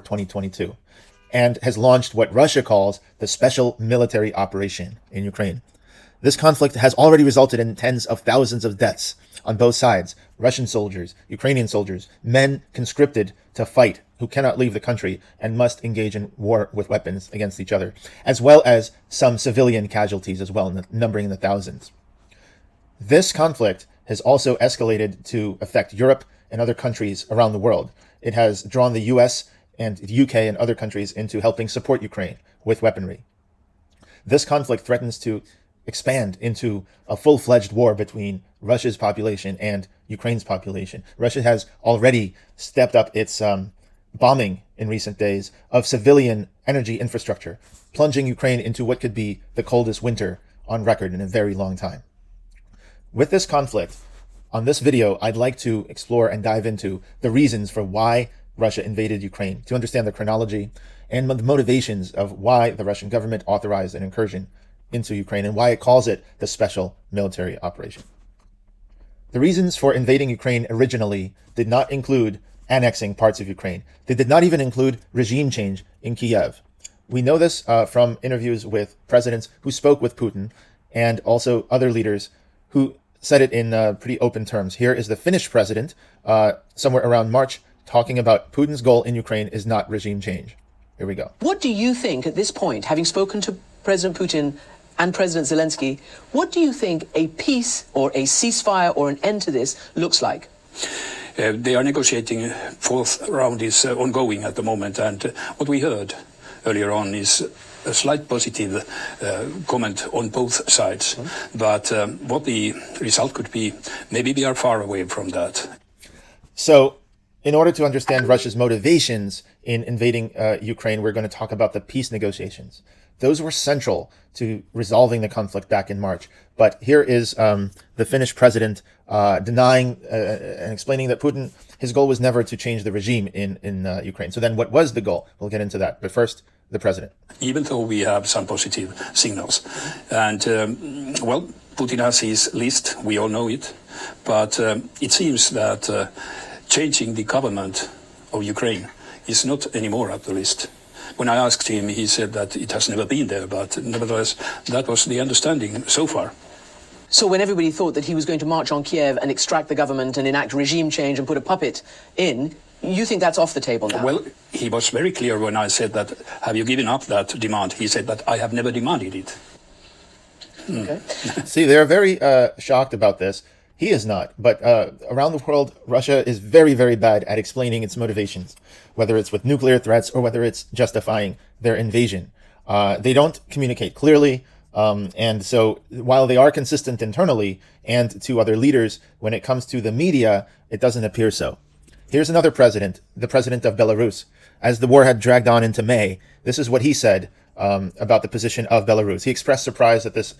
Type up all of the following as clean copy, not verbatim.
2022, and has launched what Russia calls the special military operation in Ukraine. This conflict has already resulted in tens of thousands of deaths on both sides. Russian soldiers, Ukrainian soldiers, men conscripted to fight who cannot leave the country and must engage in war with weapons against each other, as well as some civilian casualties as well, numbering in the thousands. This conflict has also escalated to affect Europe and other countries around the world. It has drawn the US and the UK and other countries into helping support Ukraine with weaponry. This conflict threatens to expand into a full-fledged war between Russia's population and Ukraine's population. Russia has already stepped up its bombing in recent days of civilian energy infrastructure, plunging Ukraine into what could be the coldest winter on record in a very long time. With this conflict, on this video, I'd like to explore and dive into the reasons for why Russia invaded Ukraine, to understand the chronology and the motivations of why the Russian government authorized an incursion into Ukraine and why it calls it the special military operation. The reasons for invading Ukraine originally did not include annexing parts of Ukraine. They did not even include regime change in Kiev. We know this from interviews with presidents who spoke with Putin and also other leaders who said it in pretty open terms. Here is the Finnish president, somewhere around March, talking about Putin's goal in Ukraine is not regime change. Here we go. What do you think at this point, having spoken to President Putin and President Zelensky, what do you think a peace or a ceasefire or an end to this looks like? They are negotiating. Fourth round is ongoing at the moment, and what we heard earlier on is a slight positive comment on both sides. But what the result could be, maybe we are far away from that. So, in order to understand Russia's motivations in invading Ukraine, we're going to talk about the peace negotiations. Those were central to resolving the conflict back in March. But here is the Finnish president denying and explaining that Putin, his goal was never to change the regime in Ukraine. So then what was the goal? We'll get into that. But first, the president. Even though we have some positive signals. And, well, Putin has his list. We all know it. But it seems that changing the government of Ukraine is not anymore at the list. When I asked him, he said that it has never been there, but nevertheless, that was the understanding so far. So when everybody thought that he was going to march on Kiev and extract the government and enact regime change and put a puppet in, you think that's off the table now? Well, he was very clear when I said that, have you given up that demand? He said that I have never demanded it. Okay. See, they're very shocked about this. He is not, but around the world, Russia is very, very bad at explaining its motivations, whether it's with nuclear threats or whether it's justifying their invasion. They don't communicate clearly, and so while they are consistent internally and to other leaders, when it comes to the media, it doesn't appear so. Here's another president, the president of Belarus. As the war had dragged on into May, this is what he said about the position of Belarus. He expressed surprise that this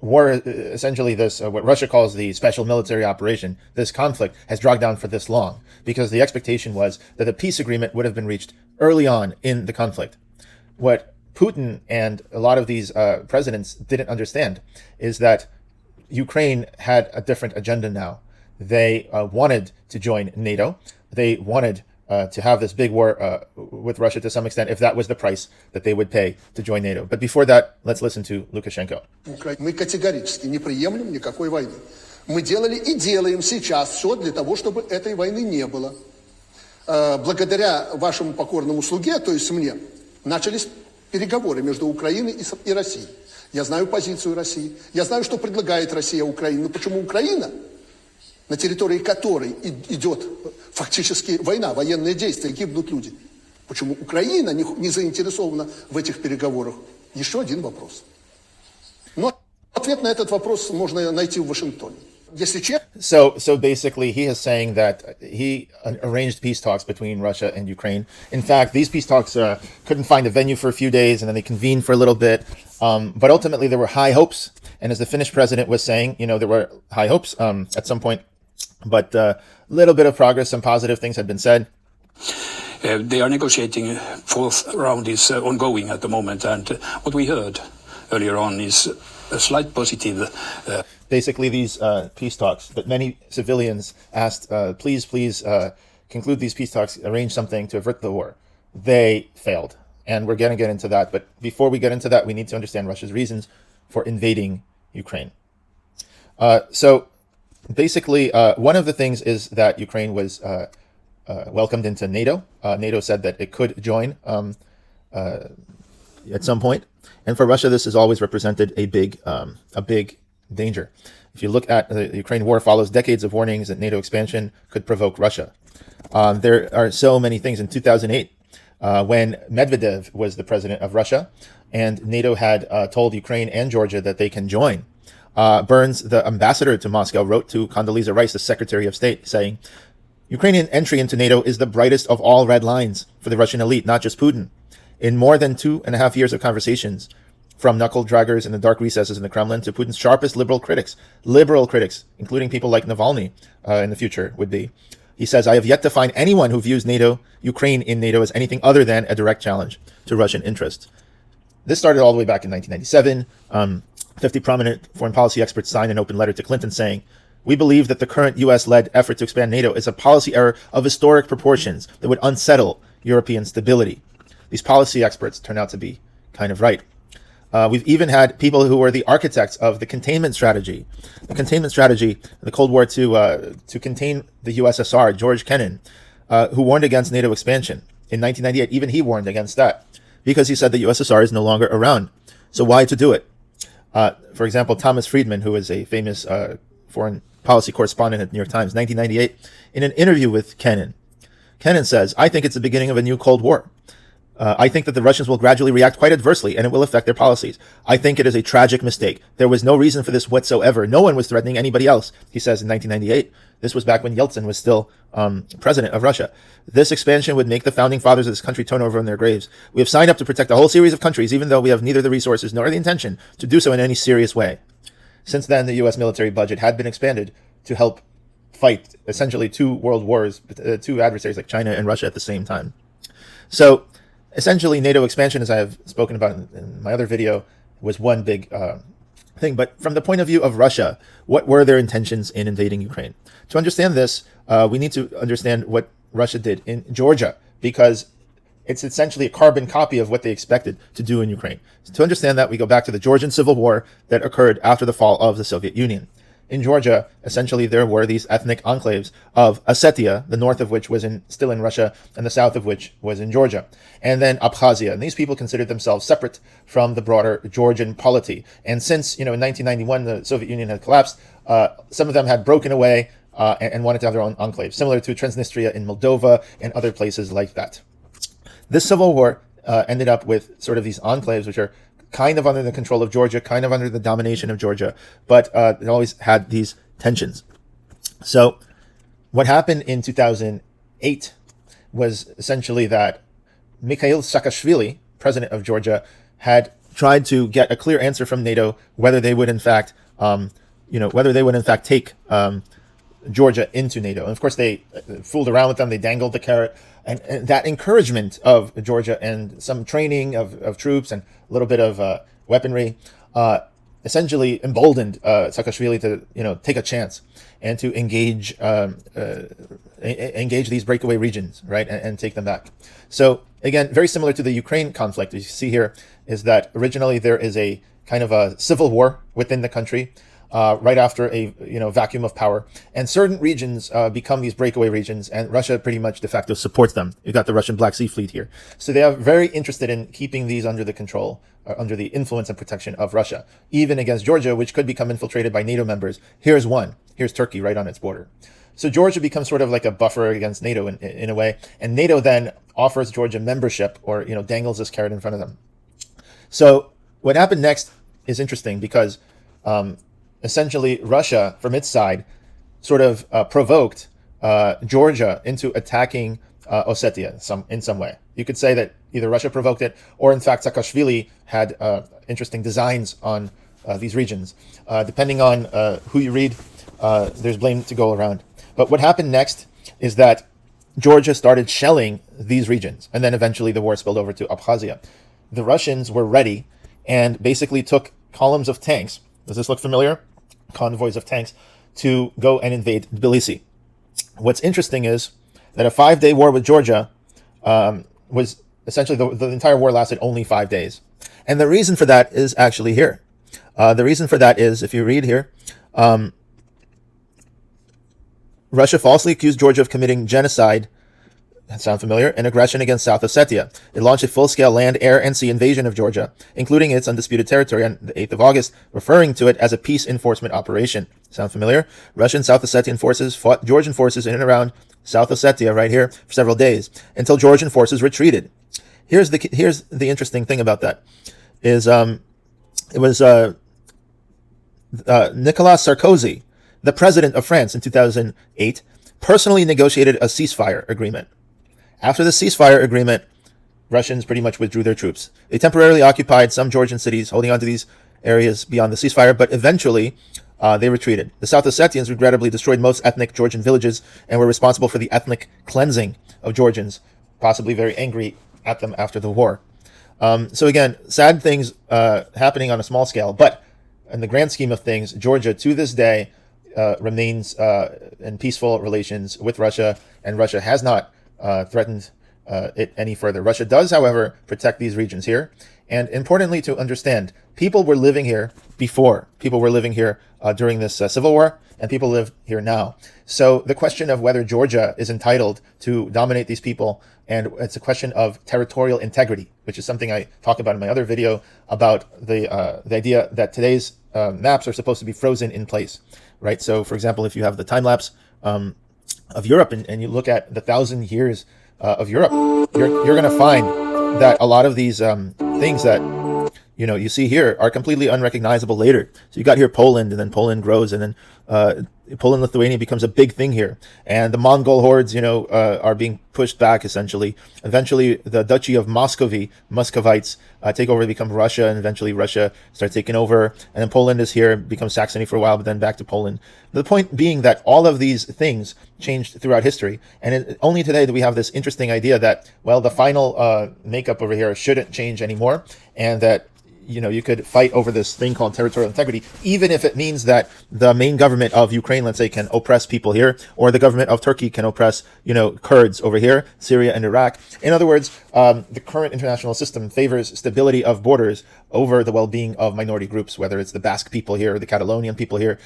war, essentially this, what Russia calls the special military operation, this conflict has dragged on for this long, because the expectation was that a peace agreement would have been reached early on in the conflict. What Putin and a lot of these presidents didn't understand is that Ukraine had a different agenda now. They wanted to join NATO. They wanted to have this big war with Russia to some extent, if that was the price that they would pay to join NATO. But before that, let's listen to Lukashenko. Мы категорически не приемлем никакой войны. Мы делали и делаем сейчас все для того, чтобы этой войны не было. Благодаря вашему покорному слуге, то есть мне, начались переговоры между Украиной и Россией. Я знаю позицию России. Я знаю, что предлагает Россия Украине. Но почему Украина, на территории которой идет фактически война, военные действия, гибнут люди. Почему Украина не заинтересована в этих переговорах? Еще один вопрос. Но ответ на этот вопрос можно найти в Вашингтоне. Если честно... So basically he is saying that he arranged peace talks between Russia and Ukraine. In fact, these peace talks couldn't find a venue for a few days, and then they convened for a little bit. But ultimately there were high hopes. And as the Finnish president was saying, there were high hopes at some point. But a little bit of progress, some positive things had been said. They are negotiating. Fourth round is ongoing at the moment. And what we heard earlier on is a slight positive. Basically, these peace talks that many civilians asked, please, conclude these peace talks, arrange something to avert the war. They failed. And we're going to get into that. But before we get into that, we need to understand Russia's reasons for invading Ukraine. So basically, one of the things is that Ukraine was welcomed into NATO. NATO said that it could join at some point. And for Russia, this has always represented a big danger. If you look at the Ukraine war, follows decades of warnings that NATO expansion could provoke Russia. There are so many things. In 2008, when Medvedev was the president of Russia, and NATO had told Ukraine and Georgia that they can join, Burns, the ambassador to Moscow, wrote to Condoleezza Rice, the Secretary of State, saying, Ukrainian entry into NATO is the brightest of all red lines for the Russian elite, not just Putin. In more than 2.5 years of conversations, from knuckle draggers in the dark recesses in the Kremlin to Putin's sharpest liberal critics, including people like Navalny in the future would be, he says, I have yet to find anyone who views Ukraine in NATO as anything other than a direct challenge to Russian interests. This started all the way back in 1997. 50 prominent foreign policy experts signed an open letter to Clinton saying, we believe that the current U.S.-led effort to expand NATO is a policy error of historic proportions that would unsettle European stability. These policy experts turn out to be kind of right. We've even had people who were the architects of the containment strategy. The containment strategy in the Cold War to contain the USSR, George Kennan, who warned against NATO expansion. In 1998, even he warned against that because he said the USSR is no longer around. So why to do it? For example, Thomas Friedman, who is a famous foreign policy correspondent at the New York Times, 1998, in an interview with Kennan says, I think it's the beginning of a new Cold War. I think that the Russians will gradually react quite adversely, and it will affect their policies. I think it is a tragic mistake. There was no reason for this whatsoever. No one was threatening anybody else, he says in 1998. This was back when Yeltsin was still president of Russia. This expansion would make the founding fathers of this country turn over in their graves. We have signed up to protect a whole series of countries, even though we have neither the resources nor the intention to do so in any serious way. Since then, the U.S. military budget had been expanded to help fight essentially two world wars, two adversaries like China and Russia at the same time. So essentially, NATO expansion, as I have spoken about in my other video, was one big thing. But from the point of view of Russia, what were their intentions in invading Ukraine? To understand this, we need to understand what Russia did in Georgia, because it's essentially a carbon copy of what they expected to do in Ukraine. So to understand that, we go back to the Georgian Civil War that occurred after the fall of the Soviet Union. In Georgia, essentially, there were these ethnic enclaves of Ossetia, the north of which was still in Russia, and the south of which was in Georgia, and then Abkhazia. And these people considered themselves separate from the broader Georgian polity. And since, in 1991, the Soviet Union had collapsed, some of them had broken away and wanted to have their own enclave, similar to Transnistria in Moldova and other places like that. This civil war ended up with sort of these enclaves, which are kind of under the control of Georgia, kind of under the domination of Georgia, but it always had these tensions. So what happened in 2008 was essentially that Mikhail Saakashvili, president of Georgia, had tried to get a clear answer from NATO whether they would in fact, take Georgia into NATO. And of course, they fooled around with them. They dangled the carrot. And that encouragement of Georgia and some training of troops and a little bit of weaponry essentially emboldened Saakashvili to take a chance and to engage these breakaway regions, right, and take them back. So again, very similar to the Ukraine conflict, as you see here, is that originally there is a kind of a civil war within the country. Right after a vacuum of power, and certain regions become these breakaway regions, and Russia pretty much de facto supports them. You've got the Russian Black Sea Fleet here, so they are very interested in keeping these under the control, under the influence and protection of Russia, even against Georgia, which could become infiltrated by NATO members. Here's Turkey right on its border. So Georgia becomes sort of like a buffer against NATO in a way, and NATO then offers Georgia membership, or dangles this carrot in front of them. So what happened next is interesting because essentially, Russia, from its side, sort of provoked Georgia into attacking Ossetia in some way. You could say that either Russia provoked it, or in fact, Saakashvili had interesting designs on these regions. Depending on who you read, there's blame to go around. But what happened next is that Georgia started shelling these regions, and then eventually the war spilled over to Abkhazia. The Russians were ready and basically took columns of tanks. Does this look familiar? Convoys of tanks to go and invade Tbilisi. What's interesting is that a 5-day war with Georgia was essentially the entire war lasted only 5 days. And the reason for that is actually here. The reason for that is, if you read here, Russia falsely accused Georgia of committing genocide. That sound familiar? An aggression against South Ossetia. It launched a full-scale land, air, and sea invasion of Georgia, including its undisputed territory on the 8th of August, referring to it as a peace enforcement operation. Sound familiar? Russian South Ossetian forces fought Georgian forces in and around South Ossetia right here for several days until Georgian forces retreated. Here's the interesting thing about that is it was Nicolas Sarkozy, the president of France in 2008, personally negotiated a ceasefire agreement. After the ceasefire agreement, Russians pretty much withdrew their troops. They temporarily occupied some Georgian cities, holding on to these areas beyond the ceasefire, but eventually they retreated. The South Ossetians regrettably destroyed most ethnic Georgian villages and were responsible for the ethnic cleansing of Georgians, possibly very angry at them after the war. So again, sad things happening on a small scale, but in the grand scheme of things, Georgia to this day remains in peaceful relations with Russia, and Russia has not threatened it any further. Russia does, however, protect these regions here. And importantly to understand, people were living here before. People were living here during this civil war, and people live here now. So the question of whether Georgia is entitled to dominate these people, and it's a question of territorial integrity, which is something I talk about in my other video about the idea that today's maps are supposed to be frozen in place, right? So, for example, if you have the time lapse of Europe and you look at the 1,000 years of Europe, you're going to find that a lot of these things that you see here are completely unrecognizable later. So you got here Poland, and then Poland grows, and then Poland, Lithuania becomes a big thing here, and the Mongol hordes, are being pushed back essentially. Eventually, the Duchy of Muscovites take over, become Russia, and eventually Russia starts taking over, and then Poland is here, becomes Saxony for a while, but then back to Poland. The point being that all of these things changed throughout history, and only today do we have this interesting idea that, well, the final makeup over here shouldn't change anymore, and that you could fight over this thing called territorial integrity, even if it means that the main government of Ukraine, let's say, can oppress people here, or the government of Turkey can oppress, Kurds over here, Syria and Iraq. In other words, the current international system favors stability of borders over the well-being of minority groups, whether it's the Basque people here or the Catalonian people here.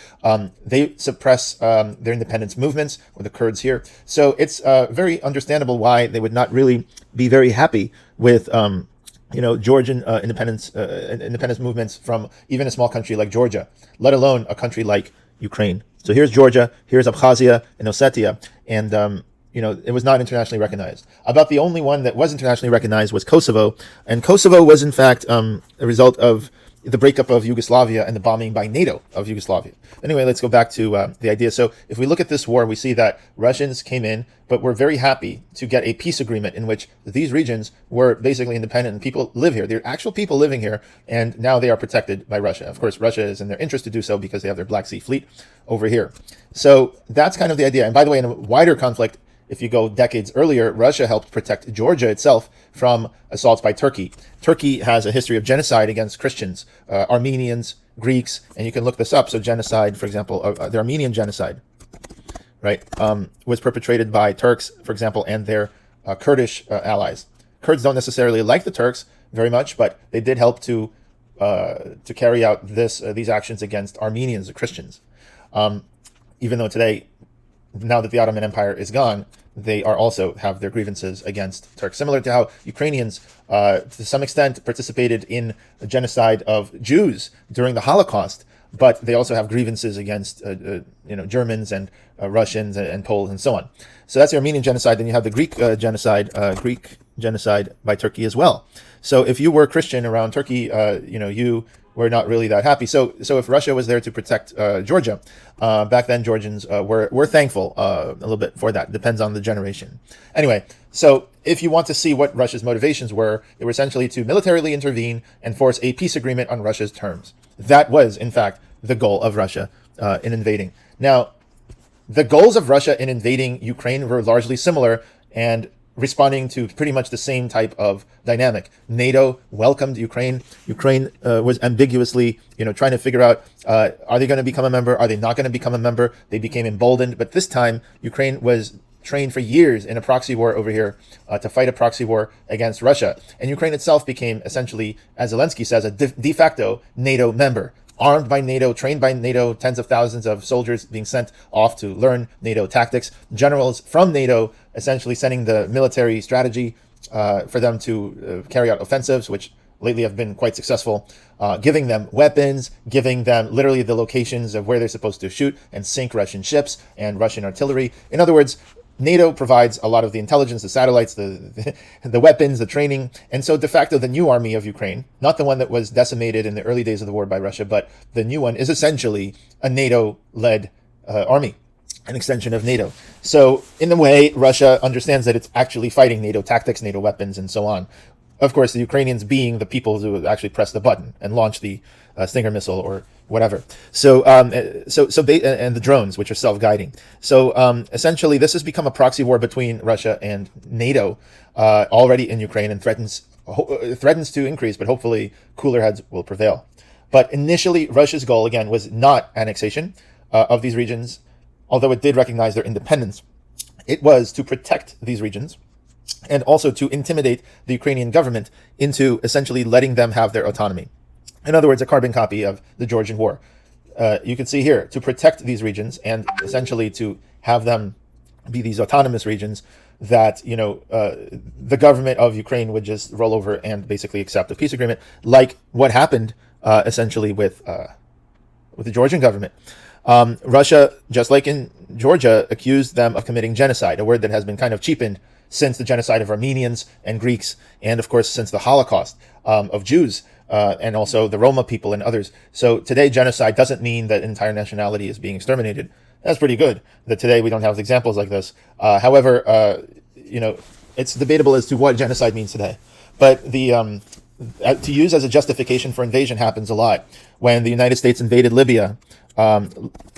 They suppress their independence movements, or the Kurds here. So it's very understandable why they would not really be very happy with Georgian independence movements from even a small country like Georgia, let alone a country like Ukraine. So here's Georgia, here's Abkhazia and Ossetia, and it was not internationally recognized. About the only one that was internationally recognized was Kosovo, and Kosovo was in fact a result of the breakup of Yugoslavia and the bombing by NATO of Yugoslavia. Anyway, let's go back to the idea. So if we look at this war, we see that Russians came in, but were very happy to get a peace agreement in which these regions were basically independent and people live here. They're actual people living here, and now they are protected by Russia. Of course, Russia is in their interest to do so because they have their Black Sea Fleet over here. So that's kind of the idea. And by the way, in a wider conflict, if you go decades earlier, Russia helped protect Georgia itself from assaults by Turkey. Turkey has a history of genocide against Christians, Armenians, Greeks, and you can look this up. So genocide, for example, the Armenian genocide, right, was perpetrated by Turks, for example, and their Kurdish allies. Kurds don't necessarily like the Turks very much, but they did help to carry out these actions against Armenians, the Christians. Even though today, now that the Ottoman Empire is gone, they are also have their grievances against Turks. Similar to how Ukrainians, to some extent, participated in the genocide of Jews during the Holocaust, but they also have grievances against Germans and Russians and Poles and so on. So that's the Armenian genocide. Then you have the Greek genocide by Turkey as well. So if you were Christian around Turkey, you were not really that happy. So if Russia was there to protect Georgia, back then Georgians were thankful a little bit for that. Depends on the generation. Anyway, so if you want to see what Russia's motivations were, they were essentially to militarily intervene and force a peace agreement on Russia's terms. That was, in fact, the goal of Russia in invading. Now, the goals of Russia in invading Ukraine were largely similar and responding to pretty much the same type of dynamic. NATO welcomed Ukraine. Ukraine was ambiguously, trying to figure out, are they going to become a member? Are they not going to become a member? They became emboldened. But this time, Ukraine was trained for years in a proxy war over here to fight a proxy war against Russia. And Ukraine itself became essentially, as Zelensky says, a de facto NATO member, armed by NATO, trained by NATO, tens of thousands of soldiers being sent off to learn NATO tactics, generals from NATO essentially sending the military strategy for them to carry out offensives, which lately have been quite successful, giving them weapons, giving them literally the locations of where they're supposed to shoot and sink Russian ships and Russian artillery. In other words, NATO provides a lot of the intelligence, the satellites, the weapons, the training. And so de facto, the new army of Ukraine, not the one that was decimated in the early days of the war by Russia, but the new one is essentially a NATO-led army, an extension of NATO. So in a way, Russia understands that it's actually fighting NATO tactics, NATO weapons, and so on. Of course, the Ukrainians being the people who actually press the button and launch the Stinger missile or whatever. And the drones, which are self-guiding. So essentially, this has become a proxy war between Russia and NATO already in Ukraine, and threatens to increase, but hopefully cooler heads will prevail. But initially, Russia's goal, again, was not annexation of these regions, although it did recognize their independence. It was to protect these regions and also to intimidate the Ukrainian government into essentially letting them have their autonomy. In other words, a carbon copy of the Georgian War. You can see here, to protect these regions and essentially to have them be these autonomous regions that, the government of Ukraine would just roll over and basically accept a peace agreement, like what happened essentially with the Georgian government. Russia, just like in Georgia, accused them of committing genocide, a word that has been kind of cheapened since the genocide of Armenians and Greeks, and of course since the Holocaust of Jews, and also the Roma people and others. So today, genocide doesn't mean that entire nationality is being exterminated. That's pretty good that today we don't have examples like this. However, it's debatable as to what genocide means today. But the to use as a justification for invasion happens a lot. When the United States invaded Libya,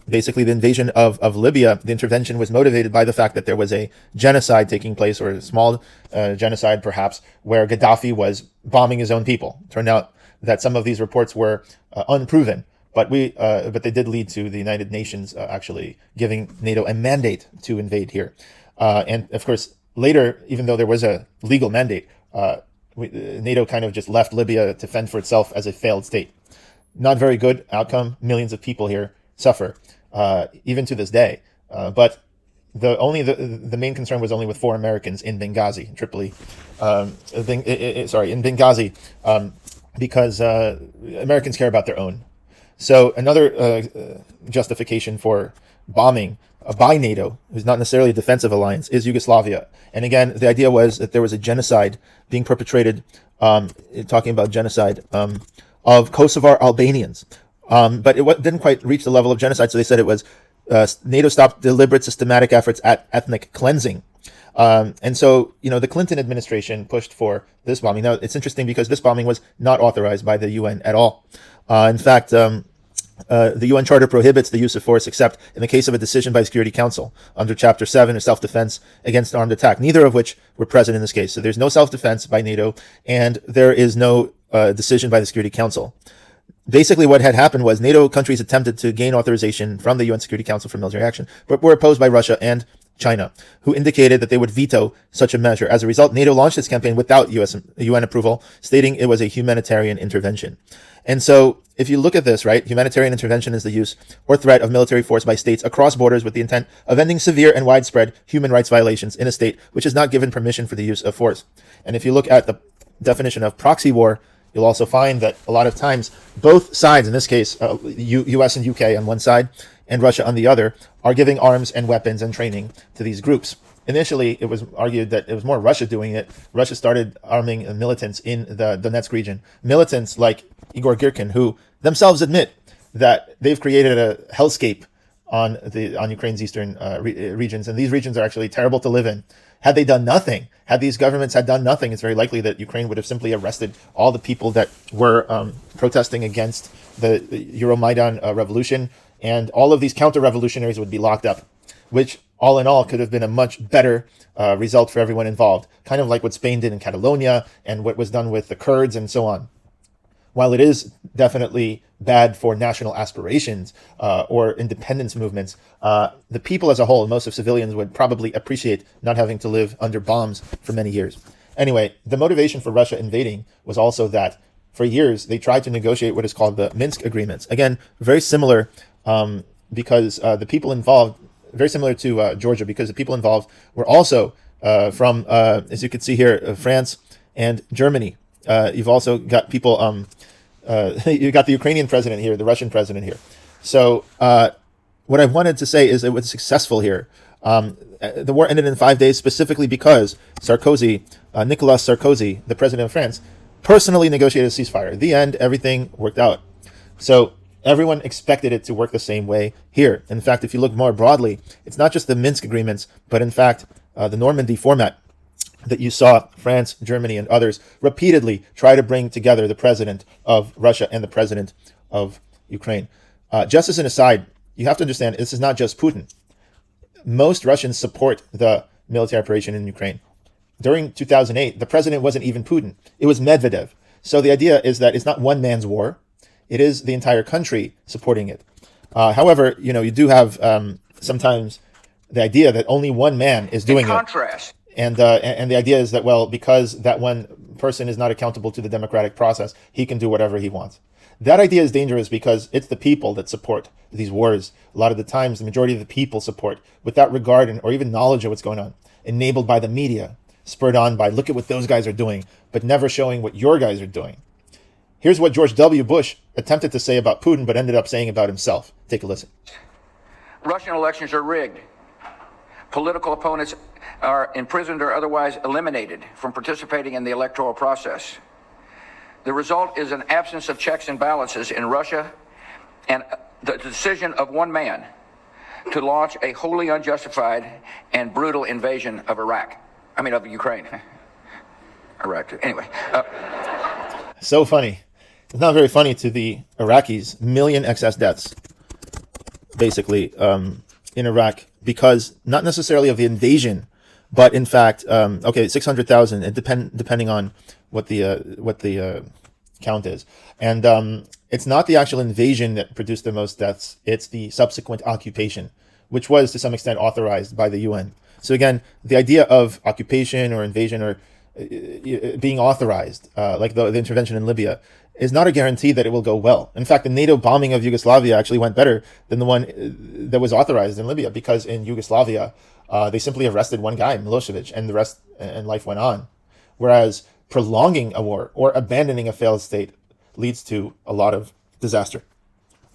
basically the invasion of Libya, the intervention was motivated by the fact that there was a genocide taking place, or a small genocide perhaps, where Gaddafi was bombing his own people. Turned out that some of these reports were unproven, but they did lead to the United Nations actually giving NATO a mandate to invade here. And of course, later, even though there was a legal mandate, NATO kind of just left Libya to fend for itself as a failed state. Not very good outcome. Millions of people here suffer, even to this day. But the main concern was only with 4 Americans in Benghazi, Tripoli, in Benghazi, because Americans care about their own. So another justification for bombing by NATO, who's not necessarily a defensive alliance, is Yugoslavia. And again, the idea was that there was a genocide being perpetrated, talking about genocide, of Kosovar Albanians. But it didn't quite reach the level of genocide, so they said it was NATO stopped deliberate systematic efforts at ethnic cleansing. And so, the Clinton administration pushed for this bombing. Now, it's interesting because this bombing was not authorized by the UN at all. In fact, the UN Charter prohibits the use of force except in the case of a decision by the Security Council under Chapter 7 of self-defense against armed attack, neither of which were present in this case. So there's no self-defense by NATO, and there is no decision by the Security Council. Basically, what had happened was NATO countries attempted to gain authorization from the UN Security Council for military action, but were opposed by Russia and China, who indicated that they would veto such a measure. As a result, NATO launched its campaign without UN approval, stating it was a humanitarian intervention. And so, if you look at this, right, humanitarian intervention is the use or threat of military force by states across borders with the intent of ending severe and widespread human rights violations in a state which has not given permission for the use of force. And if you look at the definition of proxy war, you'll also find that a lot of times both sides, in this case, US and UK on one side and Russia on the other, are giving arms and weapons and training to these groups. Initially, it was argued that it was more Russia doing it. Russia started arming militants in the Donetsk region. Militants like Igor Girkin, who themselves admit that they've created a hellscape on Ukraine's eastern regions, and these regions are actually terrible to live in. Had they done nothing, had these governments had done nothing, it's very likely that Ukraine would have simply arrested all the people that were protesting against the Euromaidan revolution, and all of these counter-revolutionaries would be locked up, which all in all could have been a much better result for everyone involved, kind of like what Spain did in Catalonia and what was done with the Kurds and so on. while it is definitely bad for national aspirations or independence movements, the people as a whole, most of civilians, would probably appreciate not having to live under bombs for many years. Anyway, the motivation for Russia invading was also that for years they tried to negotiate what is called the Minsk agreements. Again, very similar because the people involved, very similar to Georgia, because the people involved were also from, as you can see here, France and Germany. You've also got people, you got the Ukrainian president here, the Russian president here. So what I wanted to say is it was successful here. The war ended in 5 days specifically because Sarkozy, Nicolas Sarkozy, the president of France, personally negotiated a ceasefire. The end, everything worked out. So everyone expected it to work the same way here. In fact, if you look more broadly, it's not just the Minsk agreements, but in fact, the Normandy format that you saw France, Germany, and others repeatedly try to bring together the president of Russia and the president of Ukraine. Just as an aside, you have to understand this is not just Putin. Most Russians support the military operation in Ukraine. During 2008, the president wasn't even Putin. It was Medvedev. So the idea is that it's not one man's war. It is the entire country supporting it. However, you do have sometimes the idea that only one man is doing it. And the idea is that, well, because that one person is not accountable to the democratic process, he can do whatever he wants. That idea is dangerous because it's the people that support these wars. A lot of the times, the majority of the people support without regard or even knowledge of what's going on, enabled by the media, spurred on by, look at what those guys are doing, but never showing what your guys are doing. Here's what George W. Bush attempted to say about Putin, but ended up saying about himself. Take a listen. Russian elections are rigged. Political opponents are imprisoned or otherwise eliminated from participating in the electoral process. The result is an absence of checks and balances in Russia and the decision of one man to launch a wholly unjustified and brutal invasion of of Ukraine. Iraq. Anyway. So funny. It's not very funny to the Iraqis. Million excess deaths, basically, in Iraq, because not necessarily of the invasion, but in fact, 600,000, depending on what the count is. And it's not the actual invasion that produced the most deaths. It's the subsequent occupation, which was to some extent authorized by the UN. So again, the idea of occupation or invasion or being authorized, like the intervention in Libya, is not a guarantee that it will go well. In fact, the NATO bombing of Yugoslavia actually went better than the one that was authorized in Libya, because in Yugoslavia, they simply arrested one guy, Milosevic, and the rest, and life went on. Whereas prolonging a war or abandoning a failed state leads to a lot of disaster.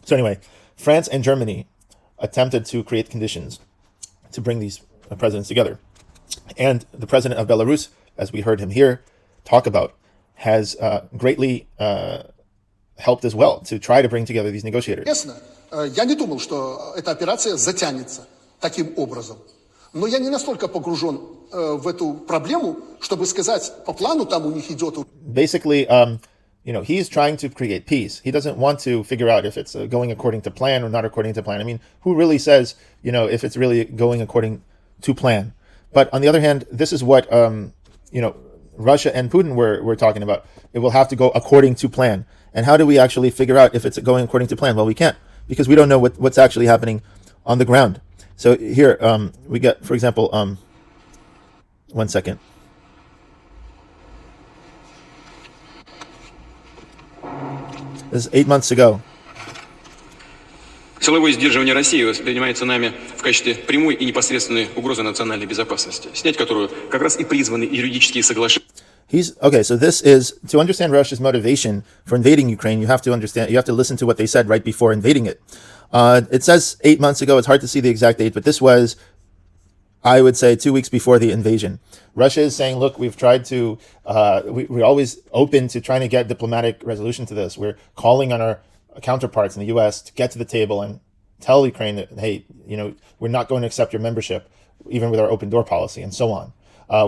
So anyway, France and Germany attempted to create conditions to bring these presidents together. And the president of Belarus, as we heard him here talk about, has greatly helped as well to try to bring together these negotiators. Честно, я не думал, что эта операция затянется таким образом. Но я не настолько погружен в эту проблему, чтобы сказать, по плану там у них идет. Basically, he's trying to create peace. He doesn't want to figure out if it's going according to plan or not according to plan. I mean, who really says, if it's really going according to plan? But on the other hand, this is what, Russia and Putin were talking about. It will have to go according to plan. And how do we actually figure out if it's going according to plan? Well, we can't, because we don't know what's actually happening on the ground. So here, we get, for example, 1 second. This is 8 months ago. Силовое сдерживание России воспринимается нами в качестве прямой и непосредственной угрозы национальной безопасности, снять которую как раз и призваны юридические соглашения. So this is, to understand Russia's motivation for invading Ukraine, you have to listen to what they said right before invading it. It says 8 months ago. It's hard to see the exact date, but this was, I would say, 2 weeks before the invasion. Russia is saying, look, we've tried to, we're always open to trying to get diplomatic resolution to this. We're calling on our counterparts in the U.S. to get to the table and tell Ukraine that, hey, we're not going to accept your membership, even with our open door policy, and so on.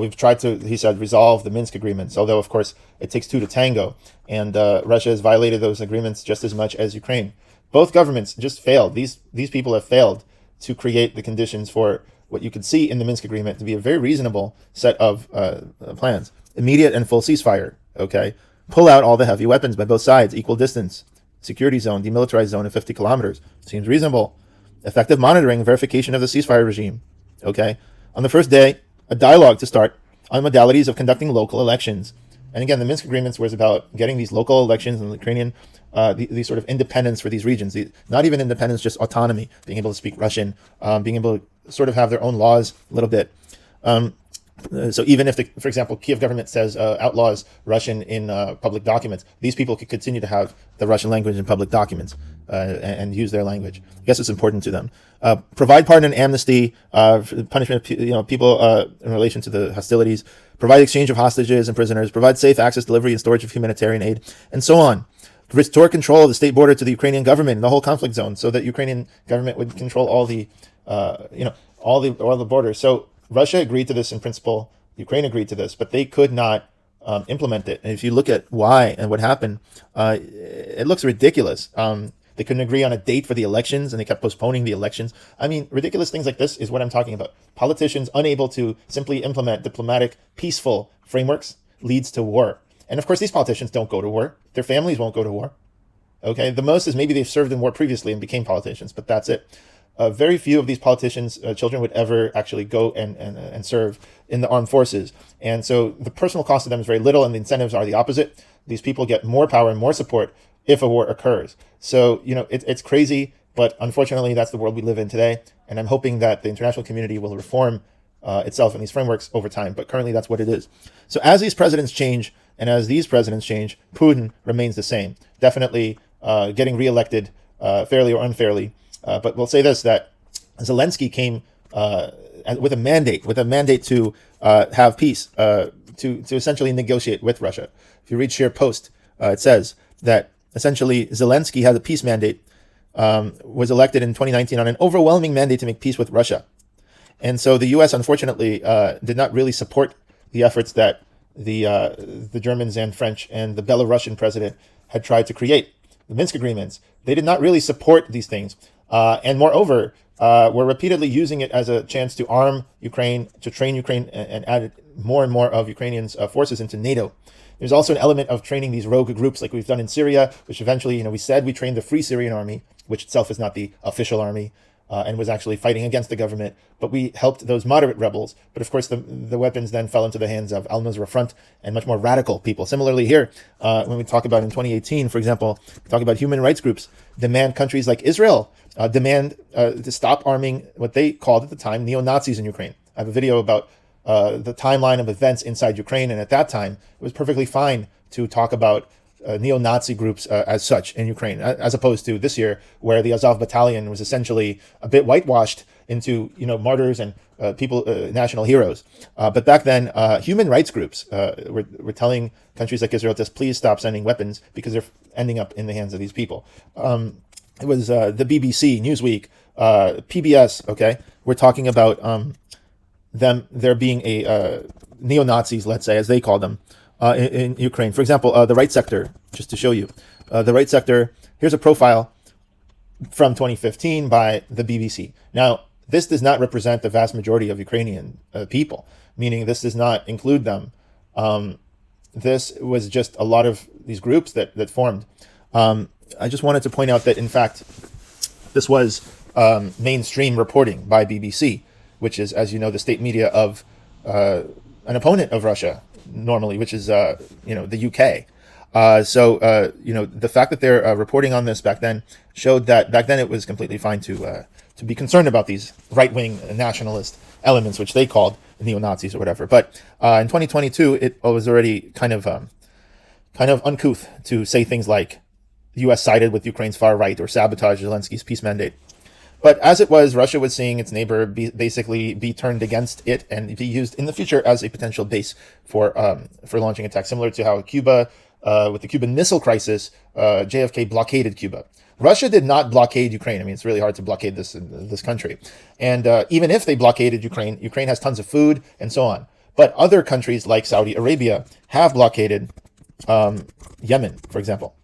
We've tried to, he said, resolve the Minsk agreements, although, of course, it takes two to tango, and Russia has violated those agreements just as much as Ukraine. Both governments just failed. These people have failed to create the conditions for what you could see in the Minsk agreement to be a very reasonable set of plans. Immediate and full ceasefire, okay? pull out all the heavy weapons by both sides, equal distance, security zone, demilitarized zone of 50 kilometers. Seems reasonable. Effective monitoring and verification of the ceasefire regime. Okay. On the first day, a dialogue to start on modalities of conducting local elections. And again, the Minsk agreements was about getting these local elections and the Ukrainian, these sort of independence for these regions. Not even independence, just autonomy, being able to speak Russian, being able to sort of have their own laws a little bit. So even if, for example, Kiev government says outlaws Russian in public documents, these people could continue to have the Russian language in public documents and use their language. I guess it's important to them. Provide pardon and amnesty, punishment of people in relation to the hostilities. Provide exchange of hostages and prisoners. Provide safe access, delivery, and storage of humanitarian aid, and so on. Restore control of the state border to the Ukrainian government in the whole conflict zone, so that Ukrainian government would control all the borders. So Russia agreed to this in principle. Ukraine agreed to this, but they could not implement it. And if you look at why and what happened, it looks ridiculous. They couldn't agree on a date for the elections, and they kept postponing the elections. I mean, ridiculous things like this is what I'm talking about. Politicians unable to simply implement diplomatic, peaceful frameworks leads to war. And of course, these politicians don't go to war. Their families won't go to war. Okay, the most is maybe they've served in war previously and became politicians, but that's it. Very few of these politicians' children would ever actually go and serve in the armed forces. And so the personal cost of them is very little, and the incentives are the opposite. These people get more power and more support if a war occurs. So, it's crazy, but unfortunately, that's the world we live in today. And I'm hoping that the international community will reform itself in these frameworks over time. But currently, that's what it is. So as these presidents change, and as these presidents change, Putin remains the same. Definitely getting reelected fairly or unfairly. But we'll say this, that Zelensky came with a mandate to have peace, to essentially negotiate with Russia. If you read Share Post, it says that essentially Zelensky had a peace mandate, was elected in 2019 on an overwhelming mandate to make peace with Russia. And so the U.S. unfortunately did not really support the efforts that the Germans and French and the Belarusian president had tried to create. The Minsk agreements, they did not really support these things. And moreover, we're repeatedly using it as a chance to arm Ukraine, to train Ukraine, and add more and more of Ukrainians' forces into NATO. There's also an element of training these rogue groups like we've done in Syria, which eventually, we said we trained the Free Syrian Army, which itself is not the official army, and was actually fighting against the government. But we helped those moderate rebels. But of course, the weapons then fell into the hands of Al-Nusra Front and much more radical people. Similarly here, when we talk about in 2018, for example, we talk about human rights groups demand countries like Israel demand to stop arming what they called at the time neo-Nazis in Ukraine. I have a video about the timeline of events inside Ukraine, and at that time, it was perfectly fine to talk about neo-Nazi groups as such in Ukraine, as opposed to this year, where the Azov battalion was essentially a bit whitewashed into martyrs and people, national heroes. But back then, human rights groups were telling countries like Israel, just please stop sending weapons because they're ending up in the hands of these people. It was the BBC, Newsweek, PBS. Okay, we're talking about there being a neo-Nazis, let's say, as they call them, in Ukraine. For example, the right sector, just to show you, the right sector, here's a profile from 2015 by the BBC. Now, this does not represent the vast majority of Ukrainian people, meaning this does not include them. This was just a lot of these groups that formed. I just wanted to point out that, in fact, this was mainstream reporting by BBC, which is, as you know, the state media of an opponent of Russia normally, which is, the UK. So the fact that they're reporting on this back then showed that back then it was completely fine to be concerned about these right-wing nationalist elements, which they called neo-Nazis or whatever. But in 2022, it was already kind of uncouth to say things like the U.S. sided with Ukraine's far right or sabotaged Zelensky's peace mandate. But as it was, Russia was seeing its neighbor basically be turned against it and be used in the future as a potential base for launching attacks, similar to how Cuba, with the Cuban Missile Crisis, JFK blockaded Cuba. Russia did not blockade Ukraine. I mean, it's really hard to blockade this country. And even if they blockaded Ukraine, Ukraine has tons of food and so on. But other countries like Saudi Arabia have blockaded Yemen, for example.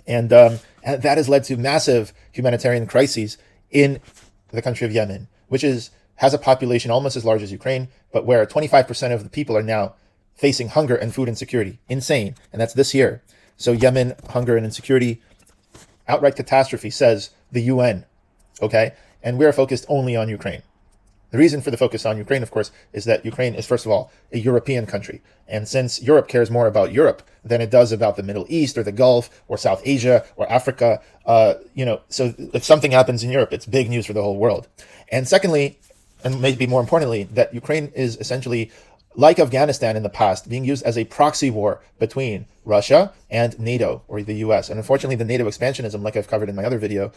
And that has led to massive humanitarian crises in the country of Yemen, which has a population almost as large as Ukraine, but where 25% of the people are now facing hunger and food insecurity. Insane. And that's this year. So Yemen, hunger and insecurity, outright catastrophe, says the UN. Okay? And we're focused only on Ukraine. The reason for the focus on Ukraine, of course, is that Ukraine is, first of all, a European country. And since Europe cares more about Europe than it does about the Middle East or the Gulf or South Asia or Africa, so if something happens in Europe, it's big news for the whole world. And secondly, and maybe more importantly, that Ukraine is essentially, like Afghanistan in the past, being used as a proxy war between Russia and NATO or the US. And unfortunately, the NATO expansionism, like I've covered in my other video,